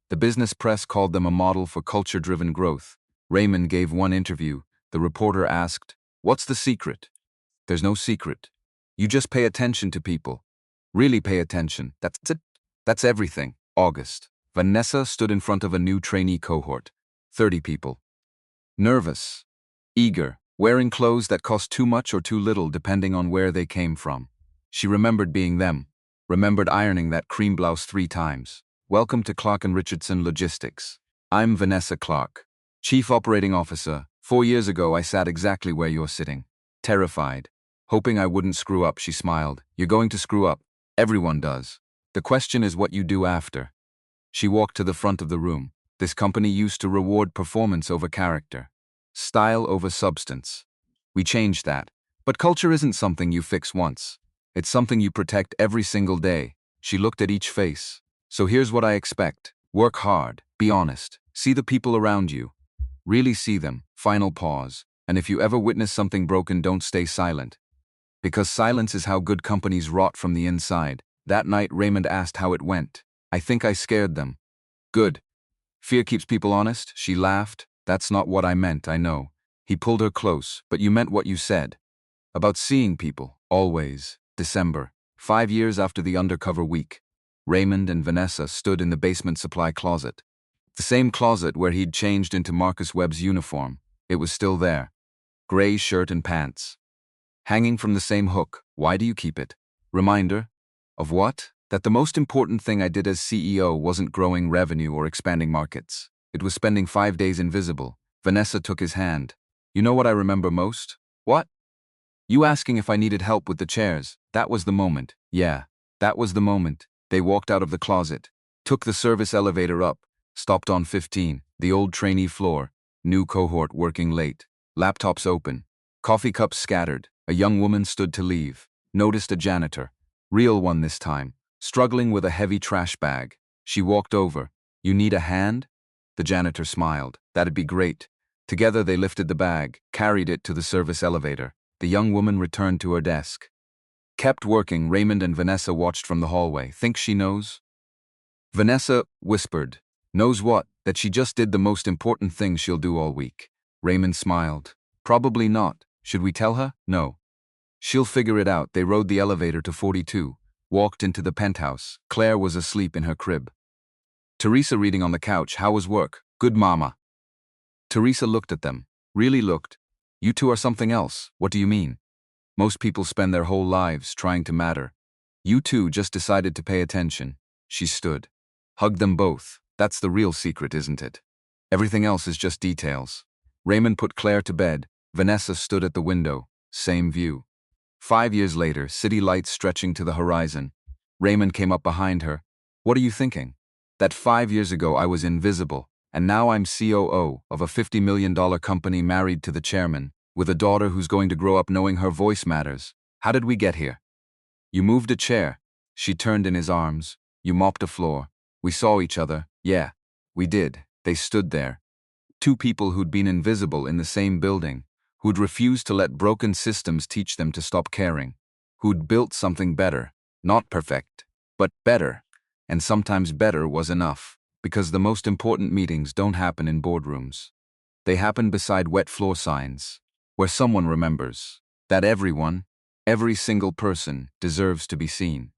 The business press called them a model for culture-driven growth. Raymond gave one interview. The reporter asked, "What's the secret?" There's no secret. You just pay attention to people. Really pay attention. That's it. That's everything. August. Vanessa stood in front of a new trainee cohort. 30 people. Nervous. Eager. Wearing clothes that cost too much or too little depending on where they came from. She remembered being them. Remembered ironing that cream blouse 3 times. Welcome to Clark & Richardson Logistics. I'm Vanessa Clark, Chief Operating Officer. 4 years ago I sat exactly where you're sitting. Terrified. Hoping I wouldn't screw up, she smiled. You're going to screw up. Everyone does. The question is what you do after. She walked to the front of the room. This company used to reward performance over character. Style over substance. We changed that. But culture isn't something you fix once. It's something you protect every single day. She looked at each face. So here's what I expect. Work hard. Be honest. See the people around you. Really see them. Final pause. And if you ever witness something broken, don't stay silent. Because silence is how good companies rot from the inside. That night, Raymond asked how it went. I think I scared them. Good. Fear keeps people honest. She laughed. That's not what I meant, I know. He pulled her close. But you meant what you said. About seeing people. Always. December. 5 years after the undercover week. Raymond and Vanessa stood in the basement supply closet. The same closet where he'd changed into Marcus Webb's uniform. It was still there. Gray shirt and pants. Hanging from the same hook. Why do you keep it? Reminder. Of what? That the most important thing I did as CEO wasn't growing revenue or expanding markets. It was spending 5 days invisible. Vanessa took his hand. You know what I remember most? What? You asking if I needed help with the chairs. That was the moment. Yeah, that was the moment. They walked out of the closet, took the service elevator up, stopped on 15, the old trainee floor, new cohort working late, laptops open, coffee cups scattered. A young woman stood to leave, noticed a janitor, real one this time, struggling with a heavy trash bag. She walked over. You need a hand? The janitor smiled. That'd be great. Together they lifted the bag, carried it to the service elevator. The young woman returned to her desk. Kept working. Raymond and Vanessa watched from the hallway. Think she knows? Vanessa whispered. Knows what? That she just did the most important thing she'll do all week. Raymond smiled. Probably not. Should we tell her? No. She'll figure it out. They rode the elevator to 42, walked into the penthouse. Claire was asleep in her crib. Teresa reading on the couch. How was work? Good, mama. Teresa looked at them. Really looked. You two are something else. What do you mean? Most people spend their whole lives trying to matter. You two just decided to pay attention. She stood. Hugged them both. That's the real secret, isn't it? Everything else is just details. Raymond put Claire to bed. Vanessa stood at the window. Same view. 5 years later, city lights stretching to the horizon. Raymond came up behind her. What are you thinking? That 5 years ago I was invisible, and now I'm COO of a $50 million company married to the chairman, with a daughter who's going to grow up knowing her voice matters. How did we get here? You moved a chair. She turned in his arms. You mopped a floor. We saw each other. Yeah, we did. They stood there. Two people who'd been invisible in the same building, who'd refused to let broken systems teach them to stop caring, who'd built something better, not perfect, but better. And sometimes better was enough, because the most important meetings don't happen in boardrooms. They happen beside wet floor signs, where someone remembers that everyone, every single person, deserves to be seen.